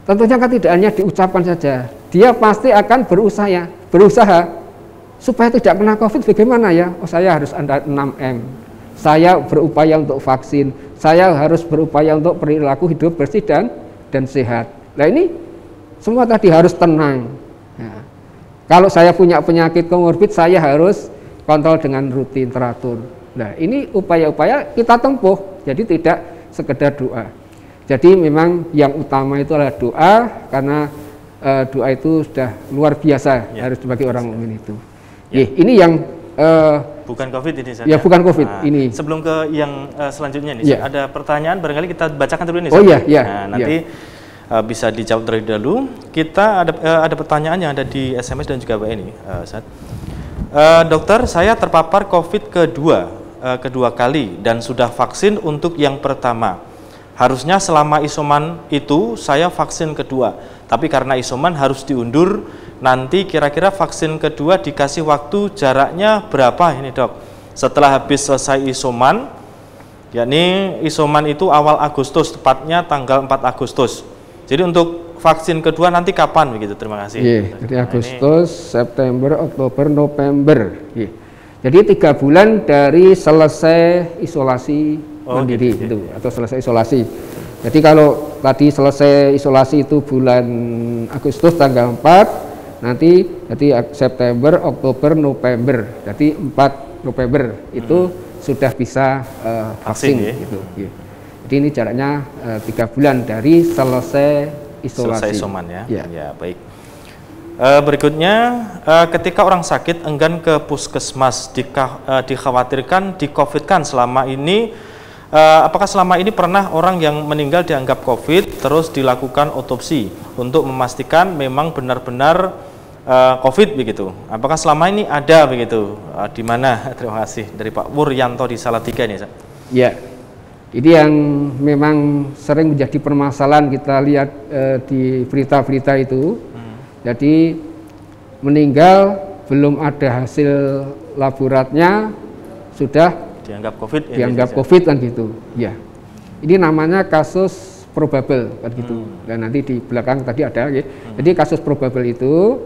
Tentunya kan tidak hanya diucapkan saja, dia pasti akan berusaha supaya tidak kena COVID. Bagaimana ya? Oh, saya harus ada 6M, saya berupaya untuk vaksin, saya harus berupaya untuk perilaku hidup bersih dan sehat. Nah ini semua tadi harus tenang. Ya. Kalau saya punya penyakit komorbid, saya harus kontrol dengan rutin teratur. Nah ini upaya-upaya kita tempuh, jadi tidak sekedar doa. Jadi memang yang utama itu adalah doa, karena doa itu sudah luar biasa harus bagi orang mukmin itu. Ini yang bukan COVID ini saja. Ya bukan COVID ini. Sebelum ke yang selanjutnya nih, ada pertanyaan barangkali kita bacakan dulu nih. Oh iya. Nah, nanti bisa dijawab terlebih dahulu. Kita ada pertanyaan yang ada di SMS dan juga WA ini, Ustaz. Dokter, saya terpapar COVID kedua kali dan sudah vaksin untuk yang pertama. Harusnya selama isoman itu saya vaksin kedua, tapi karena isoman harus diundur. Nanti kira-kira vaksin kedua dikasih waktu jaraknya berapa ini dok? Setelah habis selesai isoman, yakni isoman itu awal Agustus, tepatnya tanggal 4 Agustus. Jadi untuk vaksin kedua nanti kapan begitu? Terima kasih. Jadi Agustus, September, Oktober, November. Jadi 3 bulan dari selesai isolasi mandiri gitu, atau selesai isolasi. Jadi kalau tadi selesai isolasi itu bulan Agustus tanggal 4, nanti jadi September, Oktober, November. Jadi 4 November itu sudah bisa vaksin gitu. Jadi ini jaraknya 3 bulan dari selesai isolasi. Selesai isoman ya. Ya baik. Berikutnya, ketika orang sakit enggan ke puskesmas, dikhawatirkan di-COVID-kan selama ini, apakah selama ini pernah orang yang meninggal dianggap COVID terus dilakukan otopsi untuk memastikan memang benar-benar COVID begitu? Apakah selama ini ada begitu? Di mana? Terima kasih dari Pak Wuryanto di Salatiga nih. Ya, ini yang memang sering menjadi permasalahan kita lihat di berita-berita itu. Jadi meninggal belum ada hasil laboratnya sudah dianggap COVID. Dianggap COVID kan gitu. Ya, ini namanya kasus probable kan gitu. Dan nanti di belakang tadi ada ya. Jadi kasus probable itu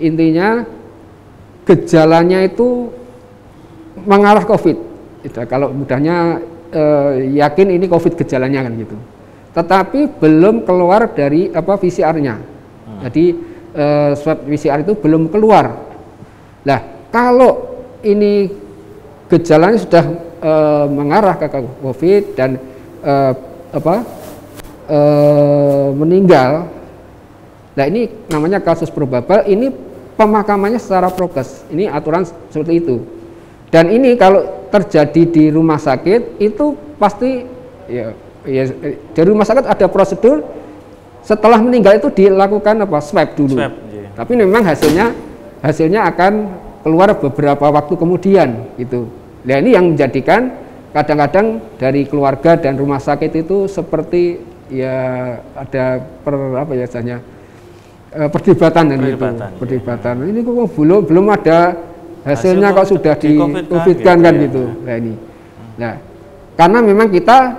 intinya gejalanya itu mengarah COVID. Kalau mudahnya yakin ini COVID gejalanya kan gitu. Tetapi belum keluar dari PCR-nya. Jadi swab PCR itu belum keluar Nah, kalau ini gejalanya sudah mengarah ke COVID dan meninggal, nah ini namanya kasus probable. Ini pemakamannya secara prokes, ini aturan seperti itu. Dan ini kalau terjadi di rumah sakit itu pasti ya dari rumah sakit ada prosedur setelah meninggal itu dilakukan swab dulu. Tapi memang hasilnya akan keluar beberapa waktu kemudian gitu. Nah ini yang menjadikan kadang-kadang dari keluarga dan rumah sakit itu seperti ya ada perdebatan dan itu perdebatan. Ini kok belum ada hasilnya kok sudah di COVID-kan kan gitu. Nah ini. Nah, karena memang kita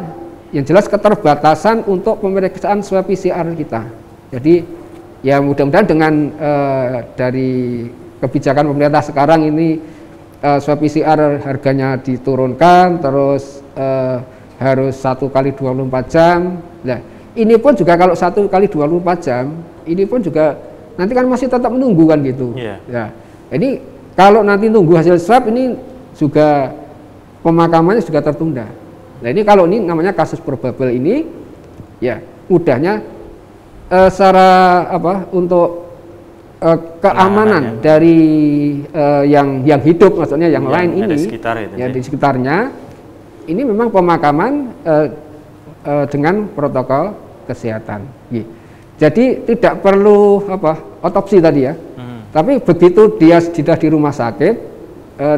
yang jelas keterbatasan untuk pemeriksaan swab PCR kita. Jadi ya mudah-mudahan dengan dari kebijakan pemerintah sekarang ini swab PCR harganya diturunkan, terus harus 1 kali 24 jam. Nah, ini pun juga kalau 1 kali 24 jam, ini pun juga nanti kan masih tetap menunggu kan gitu. Ya, ini kalau nanti tunggu hasil swab ini juga pemakamannya juga tertunda. Nah ini kalau ini namanya kasus probable ini, ya mudahnya secara untuk keamanan dari yang hidup, maksudnya yang lain ini, yang di sekitarnya, ini memang pemakaman dengan protokol kesehatan. Jadi tidak perlu otopsi tadi ya. Tapi begitu dia sudah di rumah sakit,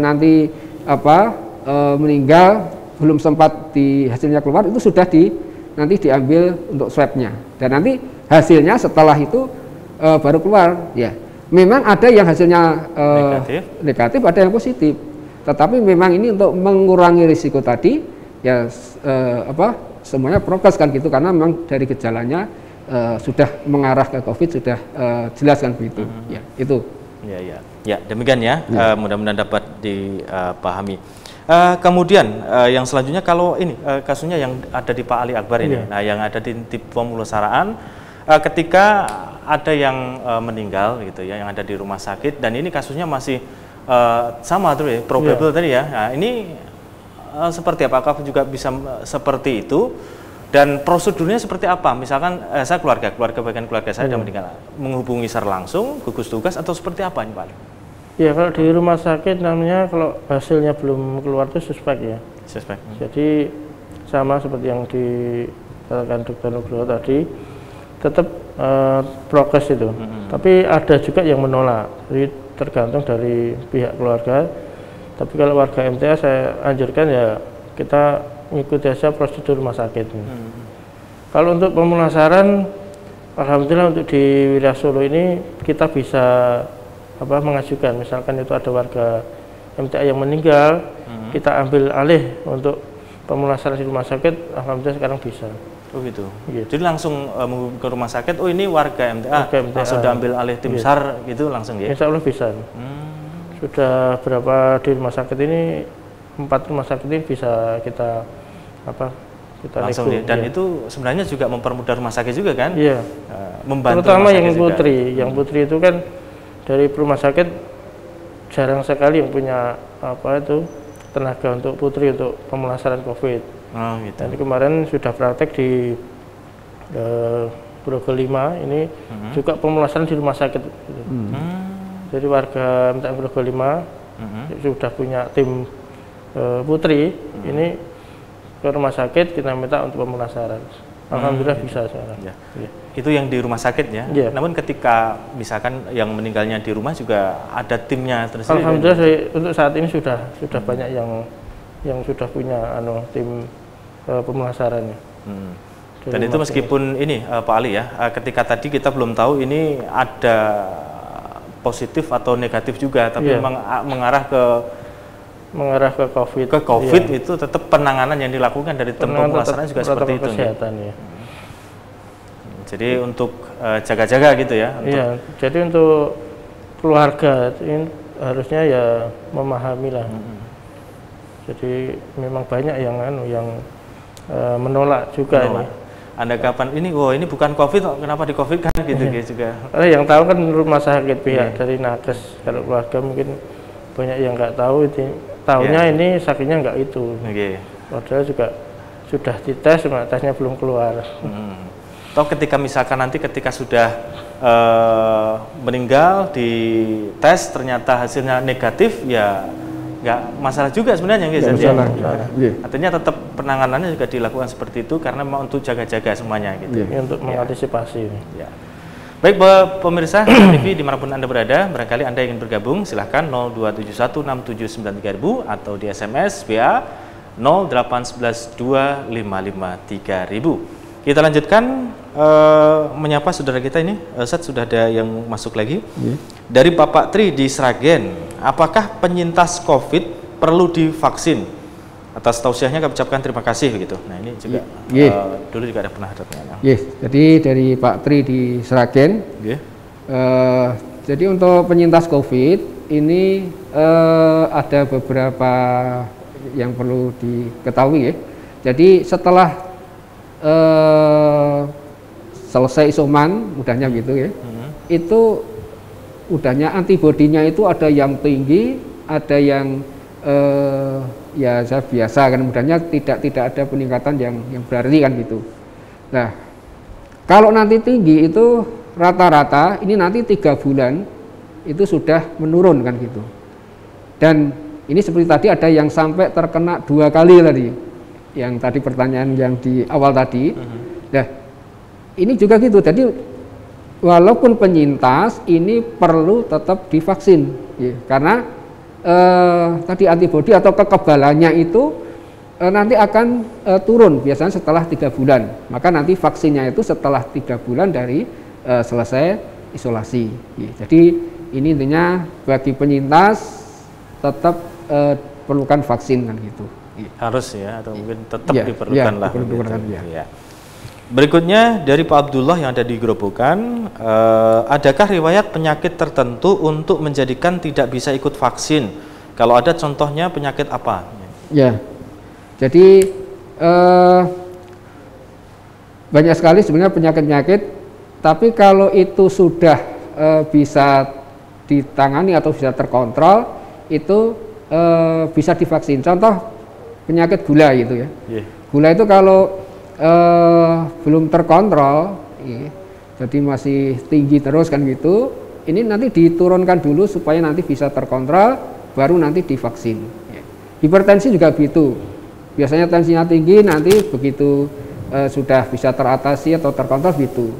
nanti meninggal belum sempat hasilnya keluar, itu sudah nanti diambil untuk swabnya, dan nanti hasilnya setelah itu baru keluar. Ya, memang ada yang hasilnya negatif, ada yang positif. Tetapi memang ini untuk mengurangi risiko tadi, ya semuanya prokes kan gitu, karena memang dari gejalanya sudah mengarah ke COVID, sudah jelas kan begitu. Ya, itu. Ya, demikian ya. Mudah-mudahan dapat dipahami. Kemudian yang selanjutnya kalau ini kasusnya yang ada di Pak Ali Akbar ini, nah yang ada di pemulasaraan, ketika ada yang meninggal gitu ya, yang ada di rumah sakit, dan ini kasusnya masih sama tuh ya, probable tadi ya. Nah, ini seperti apa? Apakah juga bisa seperti itu? Dan prosedurnya seperti apa? Misalkan saya bagian keluarga saya sudah meninggal, menghubungi SAR langsung, gugus tugas, atau seperti apa ini Pak? Ya kalau di rumah sakit namanya kalau hasilnya belum keluar itu suspek ya. Suspek. Jadi sama seperti yang dikatakan Dr. Nugroho tadi, tetap prokes itu. Tapi ada juga yang menolak. Jadi tergantung dari pihak keluarga. Tapi kalau warga MTA saya anjurkan ya kita mengikuti saja prosedur rumah sakit. Kalau untuk pemulasaran, alhamdulillah untuk di wilayah Solo ini kita bisa mengajukan, misalkan itu ada warga MTA yang meninggal, kita ambil alih untuk pemulasaran di rumah sakit, alhamdulillah sekarang bisa. Oh gitu. Jadi langsung ke rumah sakit, oh ini warga MTA, langsung diambil alih tim SAR gitu langsung ya? Insya Allah bisa. Sudah berapa di rumah sakit ini, 4 rumah sakit ini bisa kita langsung dan itu sebenarnya juga mempermudah rumah sakit juga kan? Iya. Membantu terutama yang putri, yang putri itu kan dari rumah sakit jarang sekali yang punya tenaga untuk putri untuk pemulasaran COVID. Gitu. Dan kemarin sudah praktek di Grogol 5 ini juga pemulasaran di rumah sakit. Gitu. Jadi warga MTA Grogol 5 sudah punya tim putri ini ke rumah sakit, kita minta untuk pemulasaran. Alhamdulillah bisa sekarang. Ya. Itu yang di rumah sakit ya. Namun ketika misalkan yang meninggalnya di rumah juga ada timnya tersendiri. Alhamdulillah untuk saat ini sudah banyak yang sudah punya tim pemulasarannya. Dan itu meskipun ini Pak Ali ya, ketika tadi kita belum tahu ini ada positif atau negatif juga, tapi memang mengarah ke COVID. Ke COVID itu tetap penanganan yang dilakukan dari tim pemulasaran juga seperti itu. Ya. Jadi untuk jaga-jaga gitu ya. Iya. Jadi untuk keluarga ini harusnya ya memahami lah. Jadi memang banyak yang menolak juga ini. Anda kapan ini? Oh ini bukan COVID, kenapa di COVID kan gitu juga. Yang tahu kan rumah sakit pihak dari nakes. Kalau keluarga mungkin banyak yang nggak tahu itu. Tahunya ini sakitnya nggak itu. Padahal juga sudah dites, cuma tesnya belum keluar. Atau ketika misalkan nanti ketika sudah meninggal di tes ternyata hasilnya negatif, ya nggak masalah juga sebenarnya, artinya tetap penanganannya juga dilakukan seperti itu karena mau untuk jaga-jaga semuanya gitu. Untuk mengantisipasi. Baik pemirsa TV dimanapun Anda berada, barangkali Anda ingin bergabung silahkan 02716793000 atau di SMS WA 08112553000. Kita lanjutkan menyapa saudara kita ini. Ustadz, sudah ada yang masuk lagi. Dari Bapak Tri di Sragen, apakah penyintas COVID perlu divaksin? Atas tausiahnya kami ucapkan terima kasih begitu. Nah ini juga dulu juga ada pernah ada pertanyaan. Jadi dari Pak Tri di Sragen, jadi untuk penyintas COVID ini ada beberapa yang perlu diketahui ya. Jadi setelah selesai isoman, mudahnya gitu ya, itu udahnya antibodinya itu ada yang tinggi, ada yang ya biasa kan, mudahnya tidak ada peningkatan yang berarti kan gitu. Nah, kalau nanti tinggi itu rata-rata ini nanti 3 bulan itu sudah menurun kan gitu. Dan ini seperti tadi ada yang sampai terkena 2 kali tadi, yang tadi pertanyaan yang di awal tadi. Nah, ini juga gitu. Jadi walaupun penyintas ini perlu tetap divaksin, ya, karena tadi antibodi atau kekebalannya itu nanti akan turun biasanya setelah 3 bulan. Maka nanti vaksinnya itu setelah 3 bulan dari selesai isolasi. Ya, jadi ini intinya bagi penyintas tetap perlukan vaksin kan gitu. Harus ya, atau mungkin tetap diperlukan lah. Diperlukan, ya. Berikutnya dari Pak Abdullah yang ada di Grobogan, adakah riwayat penyakit tertentu untuk menjadikan tidak bisa ikut vaksin? Kalau ada contohnya penyakit apa? Ya, jadi banyak sekali sebenarnya penyakit-penyakit, tapi kalau itu sudah bisa ditangani atau bisa terkontrol, itu bisa divaksin. Contoh penyakit gula gitu ya. Gula itu kalau belum terkontrol, jadi masih tinggi terus kan gitu, ini nanti diturunkan dulu supaya nanti bisa terkontrol, baru nanti divaksin. Hipertensi juga begitu, biasanya tensinya tinggi, nanti begitu sudah bisa teratasi atau terkontrol gitu.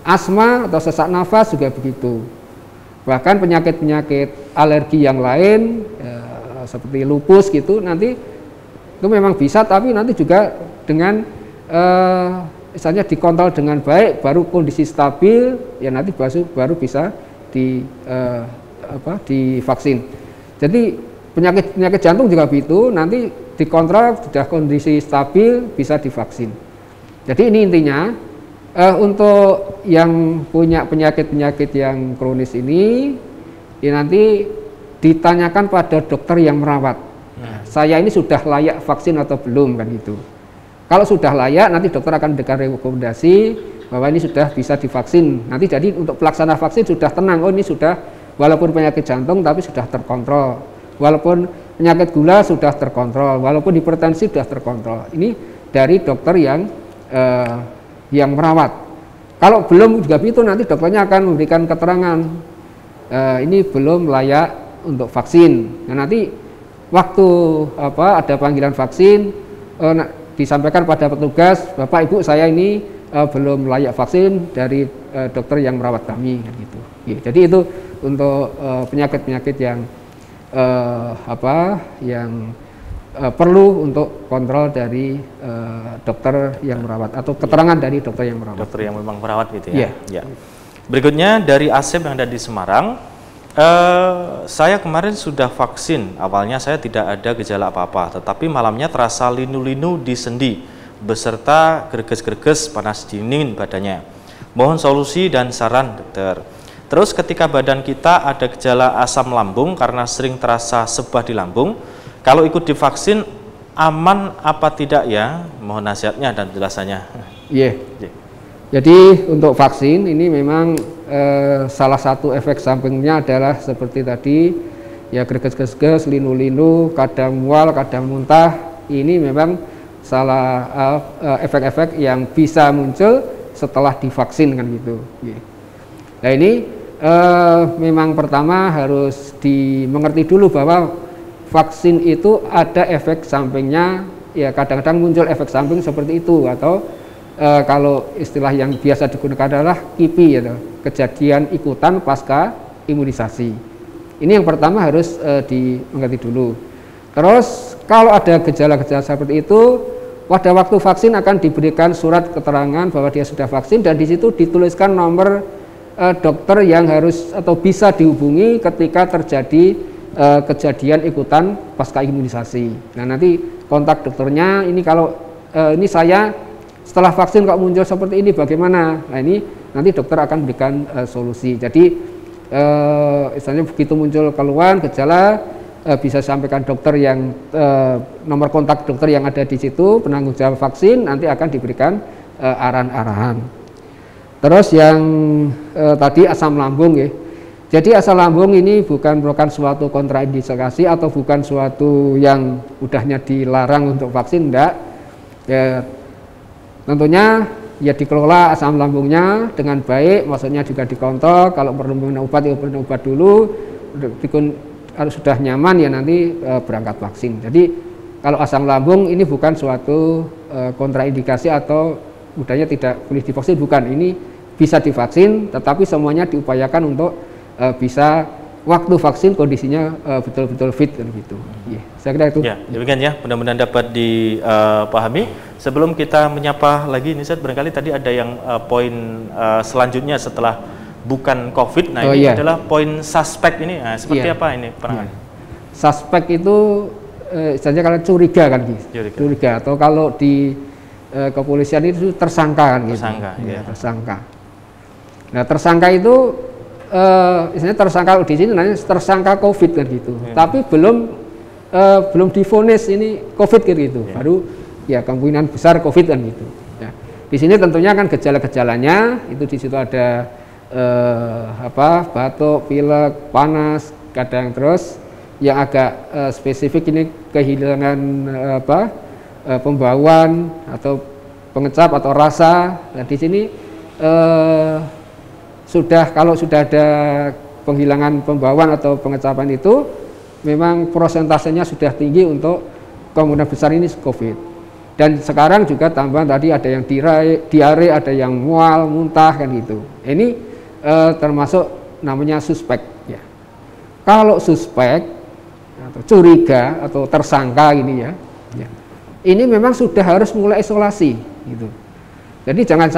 Asma atau sesak nafas juga begitu. Bahkan penyakit-penyakit alergi yang lain seperti lupus gitu, nanti itu memang bisa, tapi nanti juga dengan misalnya dikontrol dengan baik, baru kondisi stabil, ya nanti baru bisa divaksin. Jadi penyakit jantung juga begitu, nanti dikontrol sudah kondisi stabil bisa divaksin. Jadi ini intinya untuk yang punya penyakit-penyakit yang kronis ini, ya nanti ditanyakan pada dokter yang merawat. Saya ini sudah layak vaksin atau belum kan gitu. Kalau sudah layak, nanti dokter akan memberikan rekomendasi bahwa ini sudah bisa divaksin. Nanti jadi untuk pelaksana vaksin sudah tenang, oh ini sudah walaupun penyakit jantung tapi sudah terkontrol. Walaupun penyakit gula sudah terkontrol, walaupun hipertensi sudah terkontrol. Ini dari dokter yang merawat. Kalau belum juga begitu, nanti dokternya akan memberikan keterangan ini belum layak untuk vaksin. Nah, nanti waktu ada panggilan vaksin, disampaikan pada petugas, Bapak Ibu saya ini belum layak vaksin dari dokter yang merawat kami gitu. Ya, jadi itu untuk penyakit-penyakit yang yang perlu untuk kontrol dari dokter yang merawat atau keterangan dari dokter yang merawat. Dokter yang memang merawat gitu ya. Ya. Berikutnya dari Asep yang ada di Semarang. Saya kemarin sudah vaksin, awalnya saya tidak ada gejala apa-apa, tetapi malamnya terasa linu-linu di sendi, beserta greges-greges, panas dingin badannya. Mohon solusi dan saran dokter. Terus ketika badan kita ada gejala asam lambung karena sering terasa sebah di lambung, kalau ikut divaksin aman apa tidak ya? Mohon nasihatnya dan penjelasannya. Jadi untuk vaksin ini memang salah satu efek sampingnya adalah seperti tadi ya greges-greges, linu-linu, kadang mual, kadang muntah, ini memang salah efek-efek yang bisa muncul setelah divaksin kan gitu. Nah ini memang pertama harus dimengerti dulu bahwa vaksin itu ada efek sampingnya, ya kadang-kadang muncul efek samping seperti itu, atau kalau istilah yang biasa digunakan adalah KIPI, ya, kejadian ikutan pasca imunisasi. Ini yang pertama harus dimengerti dulu. Terus kalau ada gejala-gejala seperti itu, pada waktu vaksin akan diberikan surat keterangan bahwa dia sudah vaksin, dan di situ dituliskan nomor dokter yang harus atau bisa dihubungi ketika terjadi kejadian ikutan pasca imunisasi. Nah nanti kontak dokternya, ini kalau ini saya setelah vaksin kok muncul seperti ini bagaimana? Nah ini nanti dokter akan berikan solusi. Jadi misalnya begitu muncul keluhan gejala, bisa sampaikan dokter yang nomor kontak dokter yang ada di situ, penanggung jawab vaksin, nanti akan diberikan arahan-arahan. Terus yang tadi asam lambung ya. Jadi asam lambung ini bukan merupakan suatu kontraindikasi atau bukan suatu yang udahnya dilarang untuk vaksin, enggak. Ya, tentunya ya dikelola asam lambungnya dengan baik, maksudnya juga dikontrol, kalau perlu minum obat ya minum obat dulu, kalau sudah nyaman ya nanti berangkat vaksin. Jadi kalau asam lambung ini bukan suatu kontraindikasi atau mudahnya tidak boleh divaksin, bukan. Ini bisa divaksin, tetapi semuanya diupayakan untuk bisa waktu vaksin kondisinya betul-betul fit dan gitu. Saya kira itu. Ya, demikian ya. Mudah-mudahan dapat dipahami. Sebelum kita menyapa lagi, ini Ustaz, barangkali tadi ada yang poin selanjutnya setelah bukan COVID. Nah, ini adalah poin suspek ini. Nah, seperti apa ini penanganan? Suspek itu istilahnya kalau curiga kan, curiga, atau kalau di kepolisian itu tersangka kan, tersangka, gitu. Tersangka. Nah, tersangka itu istilahnya tersangka di sini namanya tersangka COVID kan gitu. Tapi belum divonis ini COVID kan gitu. Baru ya kemungkinan besar COVID kan gitu. Ya. Di sini tentunya kan gejala-gejalanya itu di situ ada batuk, pilek, panas, kadang terus yang agak spesifik ini kehilangan pembauan atau pengecap atau rasa. Nah, di sini kalau sudah ada penghilangan pembauan atau pengecapan itu memang prosentasenya sudah tinggi untuk kemungkinan besar ini COVID. Dan sekarang juga tambahan tadi ada yang diare, ada yang mual, muntah kan gitu. Ini termasuk namanya suspek ya. Kalau suspek atau curiga atau tersangka ini ya, ini memang sudah harus mulai isolasi gitu. Jadi jangan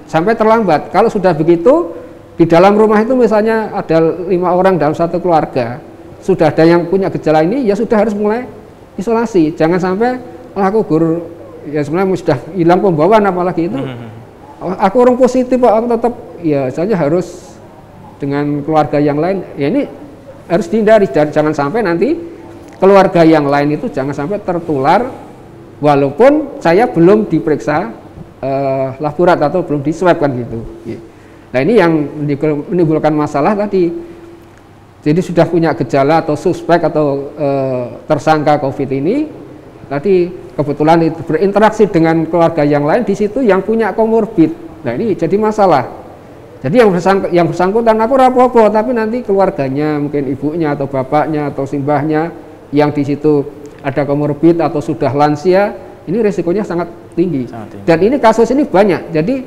sampai terlambat. Kalau sudah begitu di dalam rumah itu misalnya ada 5 orang dalam satu keluarga, sudah ada yang punya gejala ini, ya sudah harus mulai isolasi. Jangan sampai aku guru ya sebenarnya sudah hilang pembawaan apalagi itu. Aku orang positif Pak, aku tetap ya saja harus dengan keluarga yang lain. Ya ini harus dihindari, jangan sampai nanti keluarga yang lain itu jangan sampai tertular walaupun saya belum diperiksa laborat atau belum diswab kan gitu. Nah ini yang menimbulkan masalah tadi. Jadi sudah punya gejala atau suspek atau tersangka COVID ini, tadi kebetulan itu berinteraksi dengan keluarga yang lain di situ yang punya komorbid. Nah ini jadi masalah. Jadi yang bersangkutan aku rapopo, tapi nanti keluarganya mungkin ibunya atau bapaknya atau simbahnya yang di situ ada komorbid atau sudah lansia, ini resikonya sangat tinggi. Dan ini kasus ini banyak. Jadi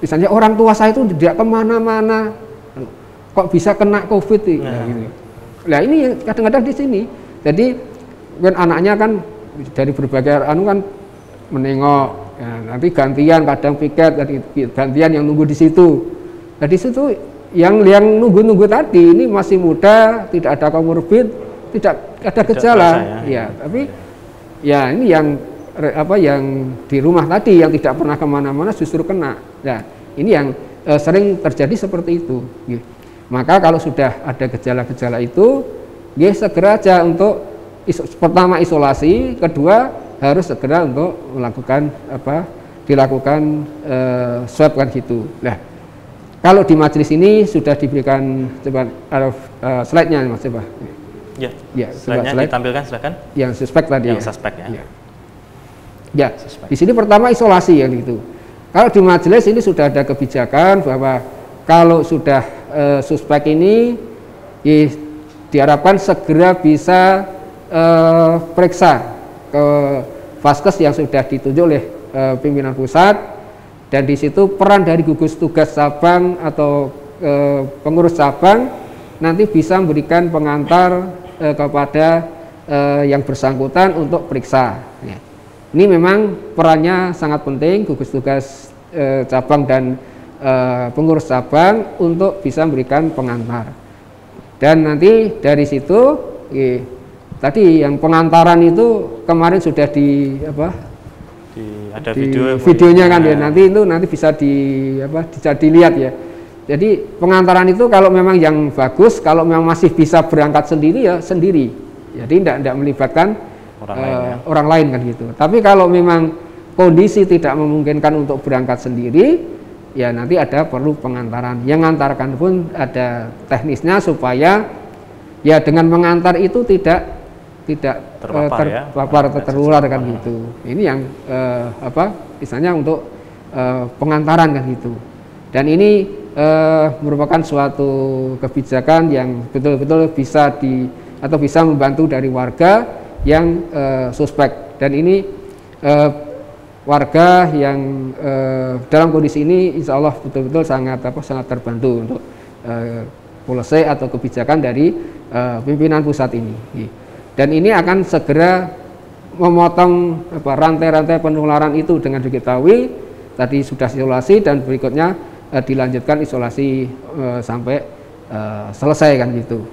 misalnya orang tua saya itu tidak kemana-mana, kok bisa kena COVID ini. Nah ini kadang-kadang di sini. Jadi kan anaknya kan dari berbagai kan menengok, ya, nanti gantian kadang piket, gantian yang nunggu di situ. Nah di situ yang nunggu-nunggu tadi ini masih muda, tidak ada komorbid, tidak ada gejala, ya. Tapi ya ini yang di rumah tadi yang tidak pernah kemana-mana justru kena. Nah ini yang sering terjadi seperti itu. Maka kalau sudah ada gejala-gejala itu, segera aja untuk pertama isolasi, kedua harus segera untuk melakukan dilakukan swab kan gitu. Nah kalau di majelis ini sudah diberikan, coba slide-nya Mas, coba. Ya, slide-nya ditampilkan, silakan. Yang suspek tadi. Yang suspek ya. Ya, di sini pertama isolasi ya gitu. Kalau di majelis ini sudah ada kebijakan bahwa kalau sudah suspek ini diharapkan segera bisa periksa ke vaskes yang sudah ditunjuk oleh pimpinan pusat, dan di situ peran dari gugus tugas cabang atau pengurus cabang nanti bisa memberikan pengantar kepada yang bersangkutan untuk periksa. Ya. Ini memang perannya sangat penting, gugus tugas cabang dan pengurus cabang untuk bisa memberikan pengantar. Dan nanti dari situ, tadi yang pengantaran itu kemarin sudah ada videonya kan ya. Nanti bisa dilihat ya. Jadi pengantaran itu kalau memang yang bagus, kalau memang masih bisa berangkat sendiri ya sendiri. Jadi tidak melibatkan orang lain kan gitu. Tapi kalau memang kondisi tidak memungkinkan untuk berangkat sendiri, ya nanti perlu pengantaran. Yang ngantarkan pun ada teknisnya supaya ya dengan mengantar itu tidak terpapar atau tertular kan gitu. Ini yang misalnya untuk pengantaran kan gitu. Dan ini merupakan suatu kebijakan yang betul-betul bisa membantu dari warga yang suspek. Dan ini warga yang dalam kondisi ini insya Allah betul-betul sangat terbantu untuk polisi atau kebijakan dari pimpinan pusat ini. Dan ini akan segera memotong rantai-rantai penularan itu dengan diketahui tadi sudah isolasi dan berikutnya dilanjutkan isolasi sampai selesai kan gitu.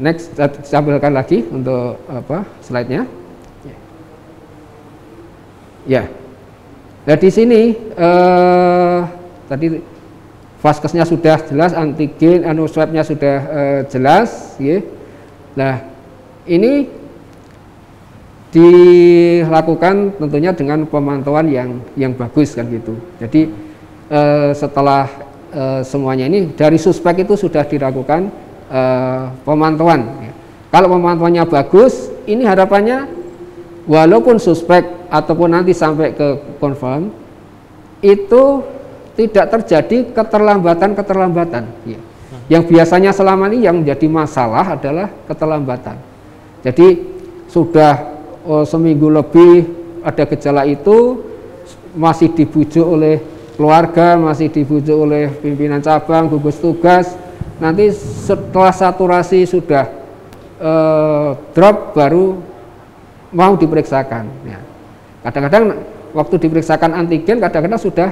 Next, saya tampilkan lagi untuk slide-nya. Ya, nah di sini tadi vaskesnya sudah jelas, antigen, swabnya sudah jelas. Ya. Nah ini dilakukan tentunya dengan pemantauan yang bagus kan gitu. Jadi setelah semuanya ini dari suspek itu sudah dilakukan pemantauan. Ya. Kalau pemantauannya bagus, ini harapannya walaupun suspek ataupun nanti sampai ke confirm itu tidak terjadi keterlambatan. Ya. Yang biasanya selama ini yang menjadi masalah adalah keterlambatan. Jadi sudah seminggu lebih ada gejala itu, masih dibujuk oleh keluarga, masih dibujuk oleh pimpinan cabang, gugus tugas. Nanti setelah saturasi sudah drop baru mau diperiksakan. Ya. Kadang-kadang waktu diperiksakan antigen kadang-kadang sudah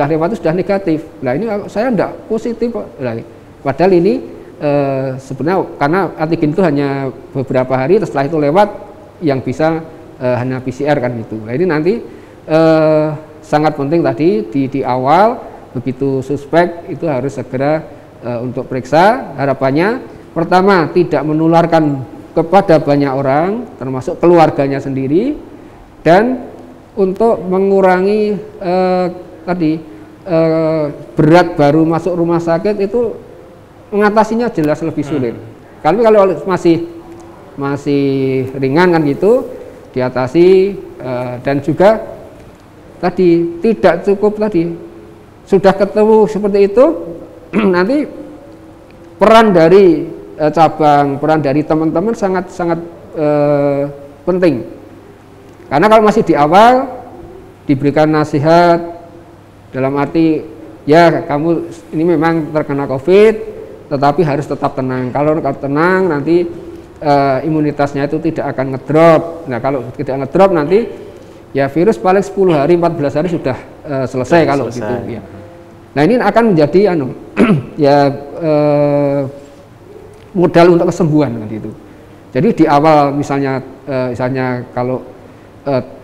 lewat itu sudah negatif. Nah ini saya enggak positif. Nah, padahal ini sebenarnya karena antigen itu hanya beberapa hari, setelah itu lewat yang bisa hanya PCR kan gitu. Nah ini nanti sangat penting tadi di awal begitu suspek itu harus segera untuk periksa. Harapannya pertama tidak menularkan kepada banyak orang termasuk keluarganya sendiri, dan untuk mengurangi berat baru masuk rumah sakit itu mengatasinya jelas lebih sulit. Kalau masih ringan kan gitu diatasi, dan juga tadi tidak cukup tadi sudah ketemu seperti itu nanti peran dari cabang, peran dari teman-teman sangat penting. Karena kalau masih di awal diberikan nasihat dalam arti ya kamu ini memang terkena COVID, tetapi harus tetap tenang. Kalau tenang nanti imunitasnya itu tidak akan ngedrop. Nah kalau tidak ngedrop nanti ya virus paling 10 hari 14 hari sudah selesai kalau gitu ya. Nah ini akan menjadi modal untuk kesembuhan kan gitu. Jadi di awal misalnya kalau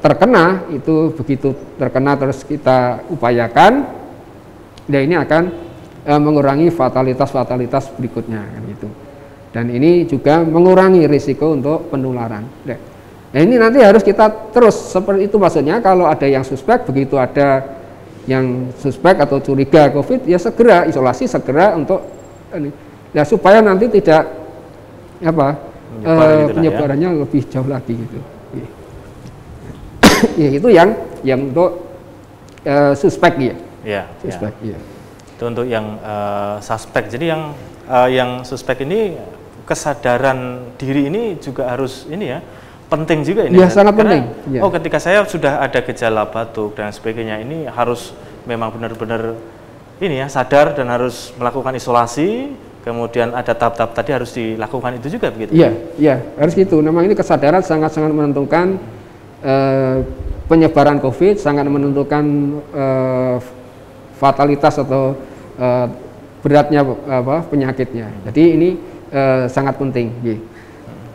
terkena itu begitu terkena terus kita upayakan, ya ini akan mengurangi fatalitas berikutnya kan gitu. Dan ini juga mengurangi risiko untuk penularan. Nah ini nanti harus kita terus seperti itu, maksudnya kalau ada yang suspek begitu ada yang suspek atau curiga COVID ya segera isolasi, segera untuk ini. Ya supaya nanti tidak penyebarannya lebih jauh lagi gitu. Ya itu yang untuk suspek ya. Ya. Suspek ya. Itu untuk yang suspek. Jadi yang suspek ini kesadaran diri ini juga harus ini ya. Penting juga ini. Ya, sangat penting. Ya. Oh, ketika saya sudah ada gejala batuk dan sebagainya, ini harus memang benar-benar ini ya, sadar dan harus melakukan isolasi. Kemudian ada tahap-tahap tadi harus dilakukan itu juga begitu? Iya, harus gitu. Memang ini kesadaran sangat-sangat menentukan penyebaran COVID, sangat menentukan fatalitas atau beratnya penyakitnya. Jadi ini sangat penting.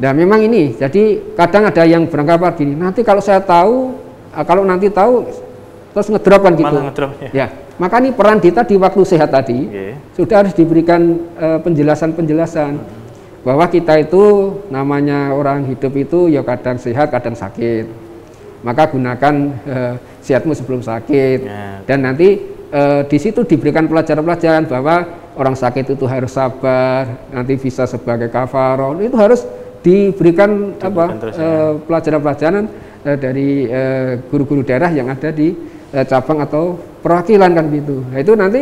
Dan memang ini, jadi kadang ada yang beranggapan gini, nanti kalau saya tahu, kalau nanti tahu terus ngedrop kan gitu. Malah ngedrop, ya. Maka ini peran kita di waktu sehat tadi sudah harus diberikan penjelasan-penjelasan bahwa kita itu namanya orang hidup itu ya kadang sehat, kadang sakit. Maka gunakan sehatmu sebelum sakit. Dan nanti di situ diberikan pelajaran-pelajaran bahwa orang sakit itu harus sabar, nanti bisa sebagai kafaroh. Itu harus diberikan pelajaran-pelajaran dari guru-guru daerah yang ada di cabang atau perwakilan kan gitu. Nah itu nanti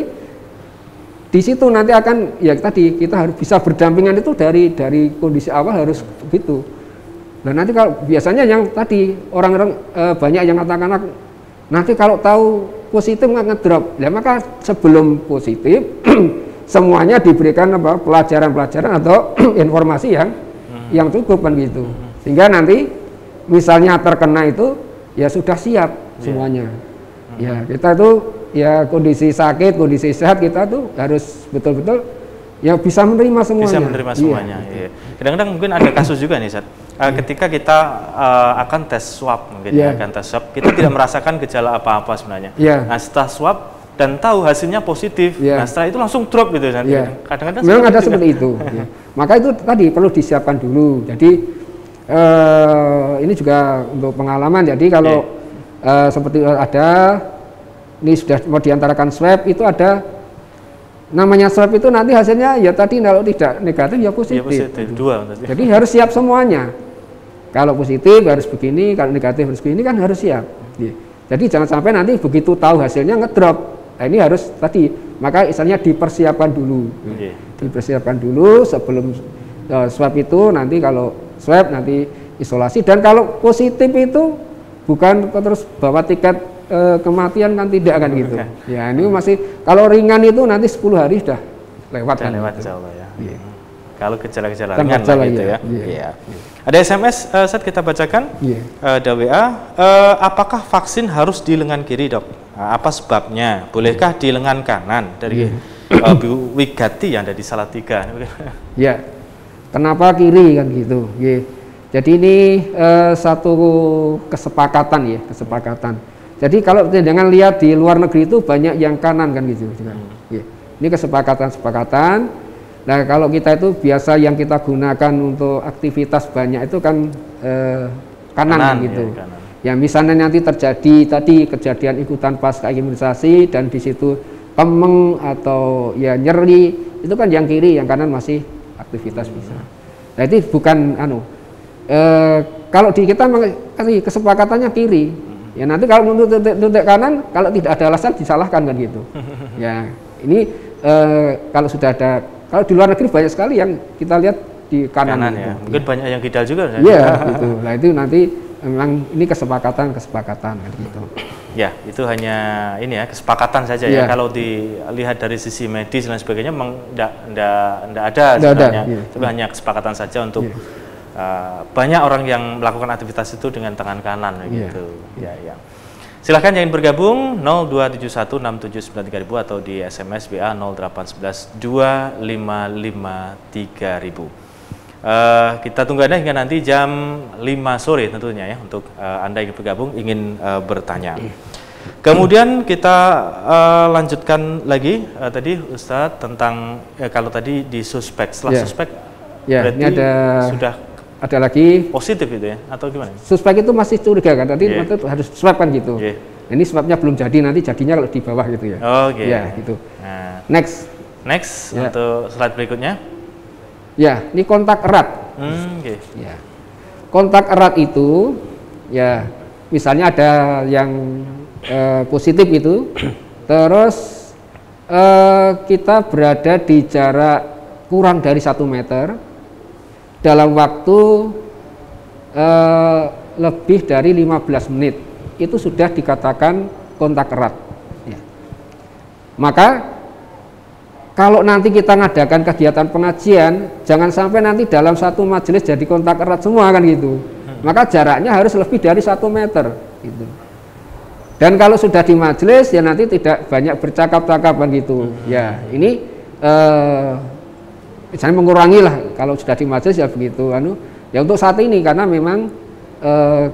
di situ nanti akan ya tadi kita harus bisa berdampingan itu dari kondisi awal harus begitu. Nah nanti kalau biasanya yang tadi orang-orang banyak yang katakan nanti kalau tahu positif nggak ngedrop. Ya maka sebelum positif semuanya diberikan pelajaran-pelajaran atau informasi yang cukup kan gitu. Sehingga nanti misalnya terkena itu ya sudah siap semuanya. Ya kita tuh ya kondisi sakit, kondisi sehat kita tuh harus betul-betul ya bisa menerima semuanya. Bisa menerima semuanya. Iya. Kadang-kadang mungkin ada kasus juga nih, Sat. Ketika kita akan tes swab, mungkin akan tes swab, kita tidak merasakan gejala apa-apa sebenarnya. Nah setelah swab dan tahu hasilnya positif, nah setelah itu langsung drop gitu nanti. Kadang-kadang memang ada seperti itu. Maka itu tadi perlu disiapkan dulu. Jadi ini juga untuk pengalaman. Jadi kalau seperti ini sudah mau diantarakan swab itu ada namanya swab itu nanti hasilnya ya tadi kalau tidak negatif ya positif. Jadi harus siap semuanya. Kalau positif harus begini, kalau negatif harus begini kan harus siap. Jadi jangan sampai nanti begitu tahu hasilnya ngedrop. Nah ini harus tadi maka istilahnya dipersiapkan dulu. Dipersiapkan dulu sebelum swab itu nanti kalau swab nanti isolasi dan kalau positif itu bukan terus bawa tiket kematian kan tidak kan gitu. Ya ini masih kalau ringan itu nanti 10 hari sudah lewat kan. Lewat insya Allah ya. Kalau gejala-gejala ringan lah gitu ya. Ada SMS saat kita bacakan. Ada WA. Apakah vaksin harus di lengan kiri dok? Apa sebabnya? Bolehkah di lengan kanan? Dari Bu Wigati yang ada di Salatiga. Ya. Kenapa kiri kan gitu? Jadi ini satu kesepakatan ya, kesepakatan. Jadi kalau jangan lihat di luar negeri itu banyak yang kanan kan gitu. Ini kesepakatan-kesepakatan. Nah kalau kita itu biasa yang kita gunakan untuk aktivitas banyak itu kan kanan gitu. Ya, kanan. Ya misalnya nanti terjadi tadi kejadian ikutan pasca imunisasi dan di situ kemeng atau ya nyeri itu kan yang kiri, yang kanan masih aktivitas bisa. Nah itu bukan kalau di kita kasih kesepakatannya kiri. Ya nanti kalau untuk titik kanan kalau tidak ada alasan disalahkan kan gitu. Ya ini kalau sudah ada, kalau di luar negeri banyak sekali yang kita lihat di kanan gitu. Ya. Mungkin banyak yang kidal juga. Iya gitu. Nah itu nanti memang ini kesepakatan gitu. Ya itu hanya ini ya kesepakatan saja ya. Kalau dilihat dari sisi medis dan sebagainya memang tidak ada sebenarnya. Tapi hanya kesepakatan saja untuk banyak orang yang melakukan aktivitas itu dengan tangan kanan gitu. Ya. Silahkan yang ingin bergabung 02716793000 atau di SMS WA 08112553.000. Kita tunggu Anda hingga nanti jam 5 sore tentunya ya untuk Anda yang bergabung ingin bertanya. Kemudian kita lanjutkan lagi tadi Ustadz tentang kalau tadi di suspek, setelah suspek berarti ini sudah ada lagi positif itu ya atau gimana? Suspek itu masih curiga kan tadi harus swab kan gitu. Ini sebabnya belum jadi, nanti jadinya kalau di bawah gitu ya. Oke. Ya, gitu. Nah, Next ya. Untuk slide berikutnya. Ya, ini kontak erat. Oke. Ya. Kontak erat itu ya misalnya ada yang positif itu, terus kita berada di jarak kurang dari 1 meter dalam waktu lebih dari 15 menit, itu sudah dikatakan kontak erat ya. Maka kalau nanti kita ngadakan kegiatan pengajian, jangan sampai nanti dalam satu majelis jadi kontak erat semua kan gitu. Maka jaraknya harus lebih dari 1 meter gitu. Dan kalau sudah di majelis ya nanti tidak banyak bercakap-cakap kan gitu. Ya, ini misalnya mengurangi lah kalau sudah di majelis ya begitu ya untuk saat ini, karena memang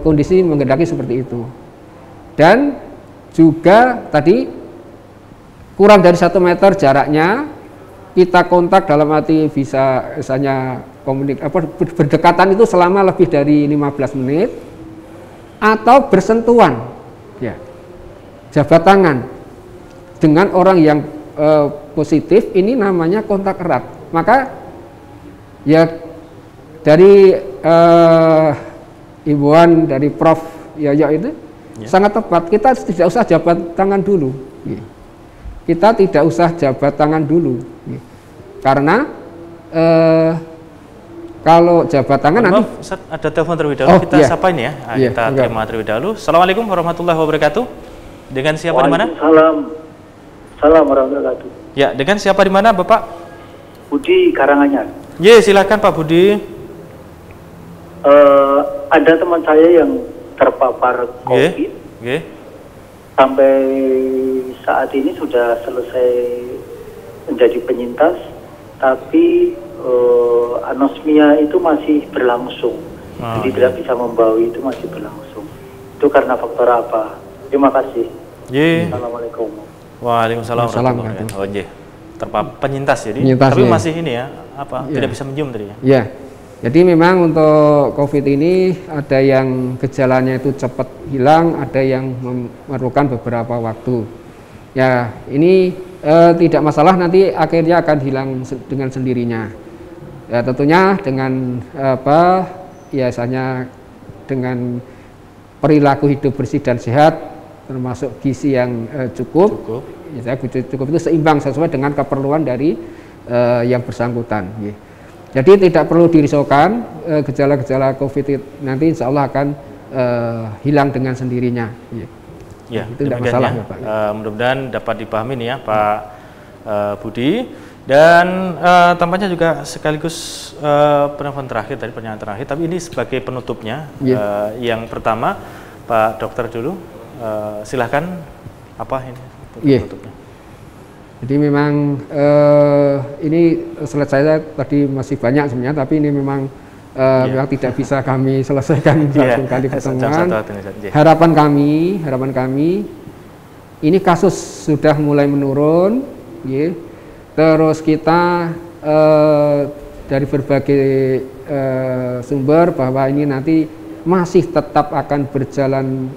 kondisi menghendaki seperti itu. Dan juga tadi kurang dari 1 meter jaraknya, kita kontak dalam arti bisa misalnya berdekatan itu selama lebih dari 15 menit, atau bersentuhan ya, jabat tangan dengan orang yang positif, ini namanya kontak erat. Maka ya dari himbauan dari Prof. Yoyo itu sangat tepat, kita tidak usah jabat tangan dulu. Kita tidak usah jabat tangan dulu, karena kalau jabat tangan nanti Ustaz, ada telepon terlebih dahulu, kita sapa ini ya. Kita terima terlebih dahulu. Assalamualaikum warahmatullahi wabarakatuh. Dengan siapa di mana? Salam warahmatullahi wabarakatuh. Ya, dengan siapa di mana, Bapak? Budi Karanganyar. Ya, silakan Pak Budi. Ada teman saya yang terpapar COVID. Sampai saat ini sudah selesai menjadi penyintas, tapi anosmia itu masih berlangsung. Jadi tidak bisa membawa, itu masih berlangsung. Itu karena faktor apa? Terima kasih. Assalamualaikum. Waalaikumsalam warahmatullahi wabarakatuh. Terpapar penyintas jadi, tapi masih ini ya, tidak bisa menyium tadi ya? Ya. Jadi memang untuk COVID ini ada yang gejalanya itu cepat hilang, ada yang memerlukan beberapa waktu. Ya, ini tidak masalah, nanti akhirnya akan hilang dengan sendirinya. Ya, tentunya dengan biasanya dengan perilaku hidup bersih dan sehat, termasuk gizi yang cukup. Ya, cukup itu seimbang sesuai dengan keperluan dari yang bersangkutan. Ya. Jadi tidak perlu dirisaukan, gejala-gejala COVID nanti insya Allah akan hilang dengan sendirinya. Ya, itu tidak masalah ya, Pak. Mudah-mudahan dapat dipahami nih ya Pak Budi. Dan tampaknya juga sekaligus penelpon terakhir tadi, pernyataan terakhir, tapi ini sebagai penutupnya. Yang pertama Pak Dokter dulu, silahkan apa ini penutupnya. Jadi memang ini slide saya tadi masih banyak sebenarnya, tapi ini memang memang tidak bisa kami selesaikan satu kali pertemuan. Harapan kami ini kasus sudah mulai menurun, terus kita dari berbagai sumber bahwa ini nanti masih tetap akan berjalan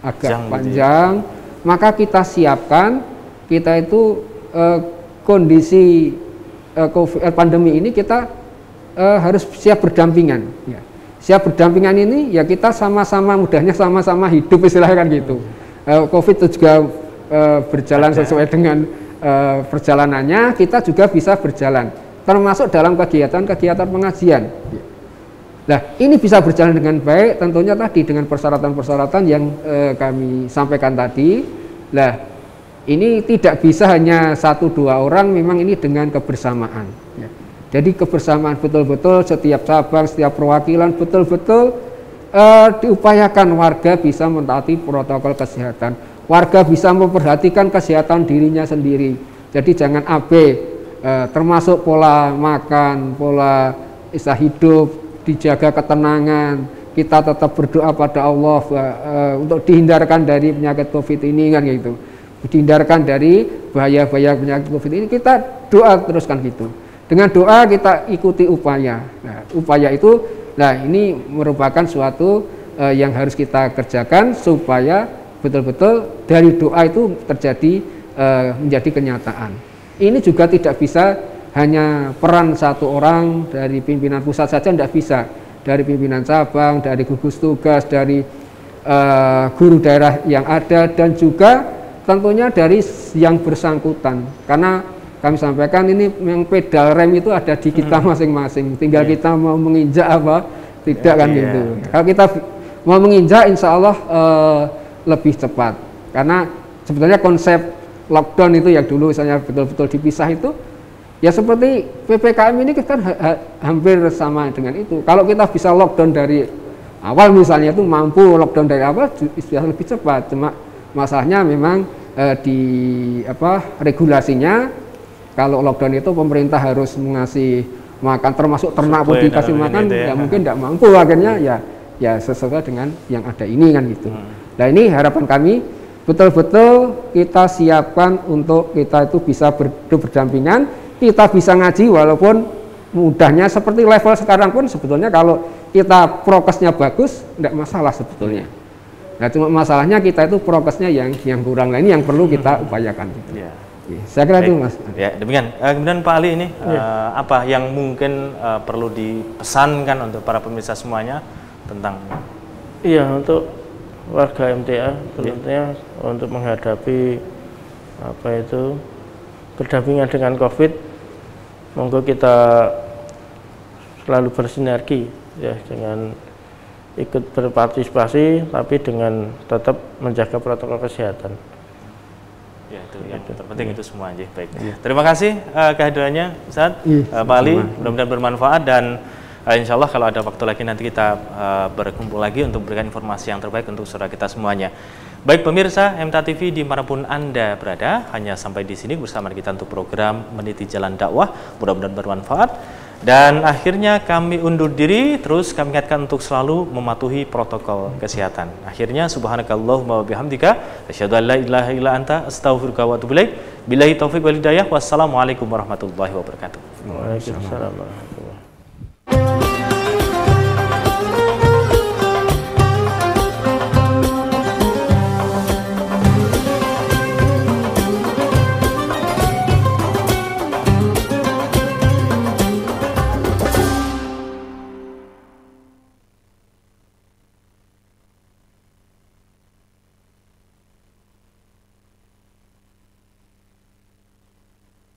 agak panjang, maka kita siapkan, kita itu kondisi pandemi ini kita harus siap berdampingan. Ya. Siap berdampingan ini ya kita sama-sama, mudahnya sama-sama hidup istilahnya kan gitu. COVID itu juga berjalan sesuai dengan perjalanannya, kita juga bisa berjalan, termasuk dalam kegiatan-kegiatan pengajian. Ya. Nah, ini bisa berjalan dengan baik, tentunya tadi dengan persyaratan-persyaratan yang kami sampaikan tadi. Nah, ini tidak bisa hanya 1-2 orang, memang ini dengan kebersamaan. Ya. Jadi kebersamaan betul-betul setiap cabang, setiap perwakilan betul-betul diupayakan warga bisa mentaati protokol kesehatan. Warga bisa memperhatikan kesehatan dirinya sendiri. Jadi jangan abe, termasuk pola makan, pola hidup, dijaga ketenangan. Kita tetap berdoa pada Allah untuk dihindarkan dari penyakit COVID ini kan gitu. Dihindarkan dari bahaya-bahaya penyakit COVID ini, kita doa teruskan gitu. Dengan doa kita ikuti upaya. Nah, upaya itu, nah ini merupakan suatu yang harus kita kerjakan supaya betul-betul dari doa itu terjadi menjadi kenyataan. Ini juga tidak bisa hanya peran satu orang dari pimpinan pusat saja, tidak bisa. Dari pimpinan cabang, dari gugus tugas, dari guru daerah yang ada, dan juga tentunya dari yang bersangkutan. Karena kami sampaikan ini yang pedal rem itu ada di kita masing-masing. Tinggal kita mau menginjak apa tidak kan gitu. Kalau kita mau menginjak, insya Allah lebih cepat. Karena sebetulnya konsep lockdown itu yang dulu misalnya betul-betul dipisah itu, ya seperti PPKM ini kan hampir sama dengan itu. Kalau kita bisa lockdown dari awal misalnya itu mampu lockdown dari awal bisa lebih cepat. Cuma masalahnya memang di regulasinya, kalau lockdown itu pemerintah harus mengasih makan, termasuk ternak pun dikasih makan, ya mungkin tidak mampu, akhirnya ya sesuai dengan yang ada ini kan gitu. Nah ini harapan kami betul-betul kita siapkan untuk kita itu bisa berdampingan, kita bisa ngaji walaupun mudahnya seperti level sekarang pun sebetulnya kalau kita prokesnya bagus tidak masalah sebetulnya. Nah cuma masalahnya kita itu prokesnya yang kurang, ini yang perlu kita upayakan. Gitu. Saya kira itu Mas. Ya demikian. Kemudian Pak Ali ini apa yang mungkin perlu dipesankan untuk para pemirsa semuanya tentang? Iya, untuk warga MTA tentunya untuk menghadapi berdampingan dengan COVID, monggo kita selalu bersinergi ya, dengan ikut berpartisipasi tapi dengan tetap menjaga protokol kesehatan. Ya itu yang terpenting itu semua aja. Baik. Terima kasih kehadirannya Ustaz, Pak Ali, mudah-mudahan bermanfaat, dan insya Allah kalau ada waktu lagi nanti kita berkumpul lagi untuk memberikan informasi yang terbaik untuk saudara kita semuanya. Baik pemirsa MTA TV dimanapun Anda berada, hanya sampai di sini bersama kita untuk program Meniti Jalan Dakwah, mudah-mudahan bermanfaat. Dan akhirnya kami undur diri, terus kami ingatkan untuk selalu mematuhi protokol kesehatan. Akhirnya subhanakallahumma wa bihamdika asyhadu an la ilaha illa anta astaghfiruka wa atubu ilaik. Billahi taufiq wal hidayah. Wassalamualaikum warahmatullahi wabarakatuh. Waalaikumsalam.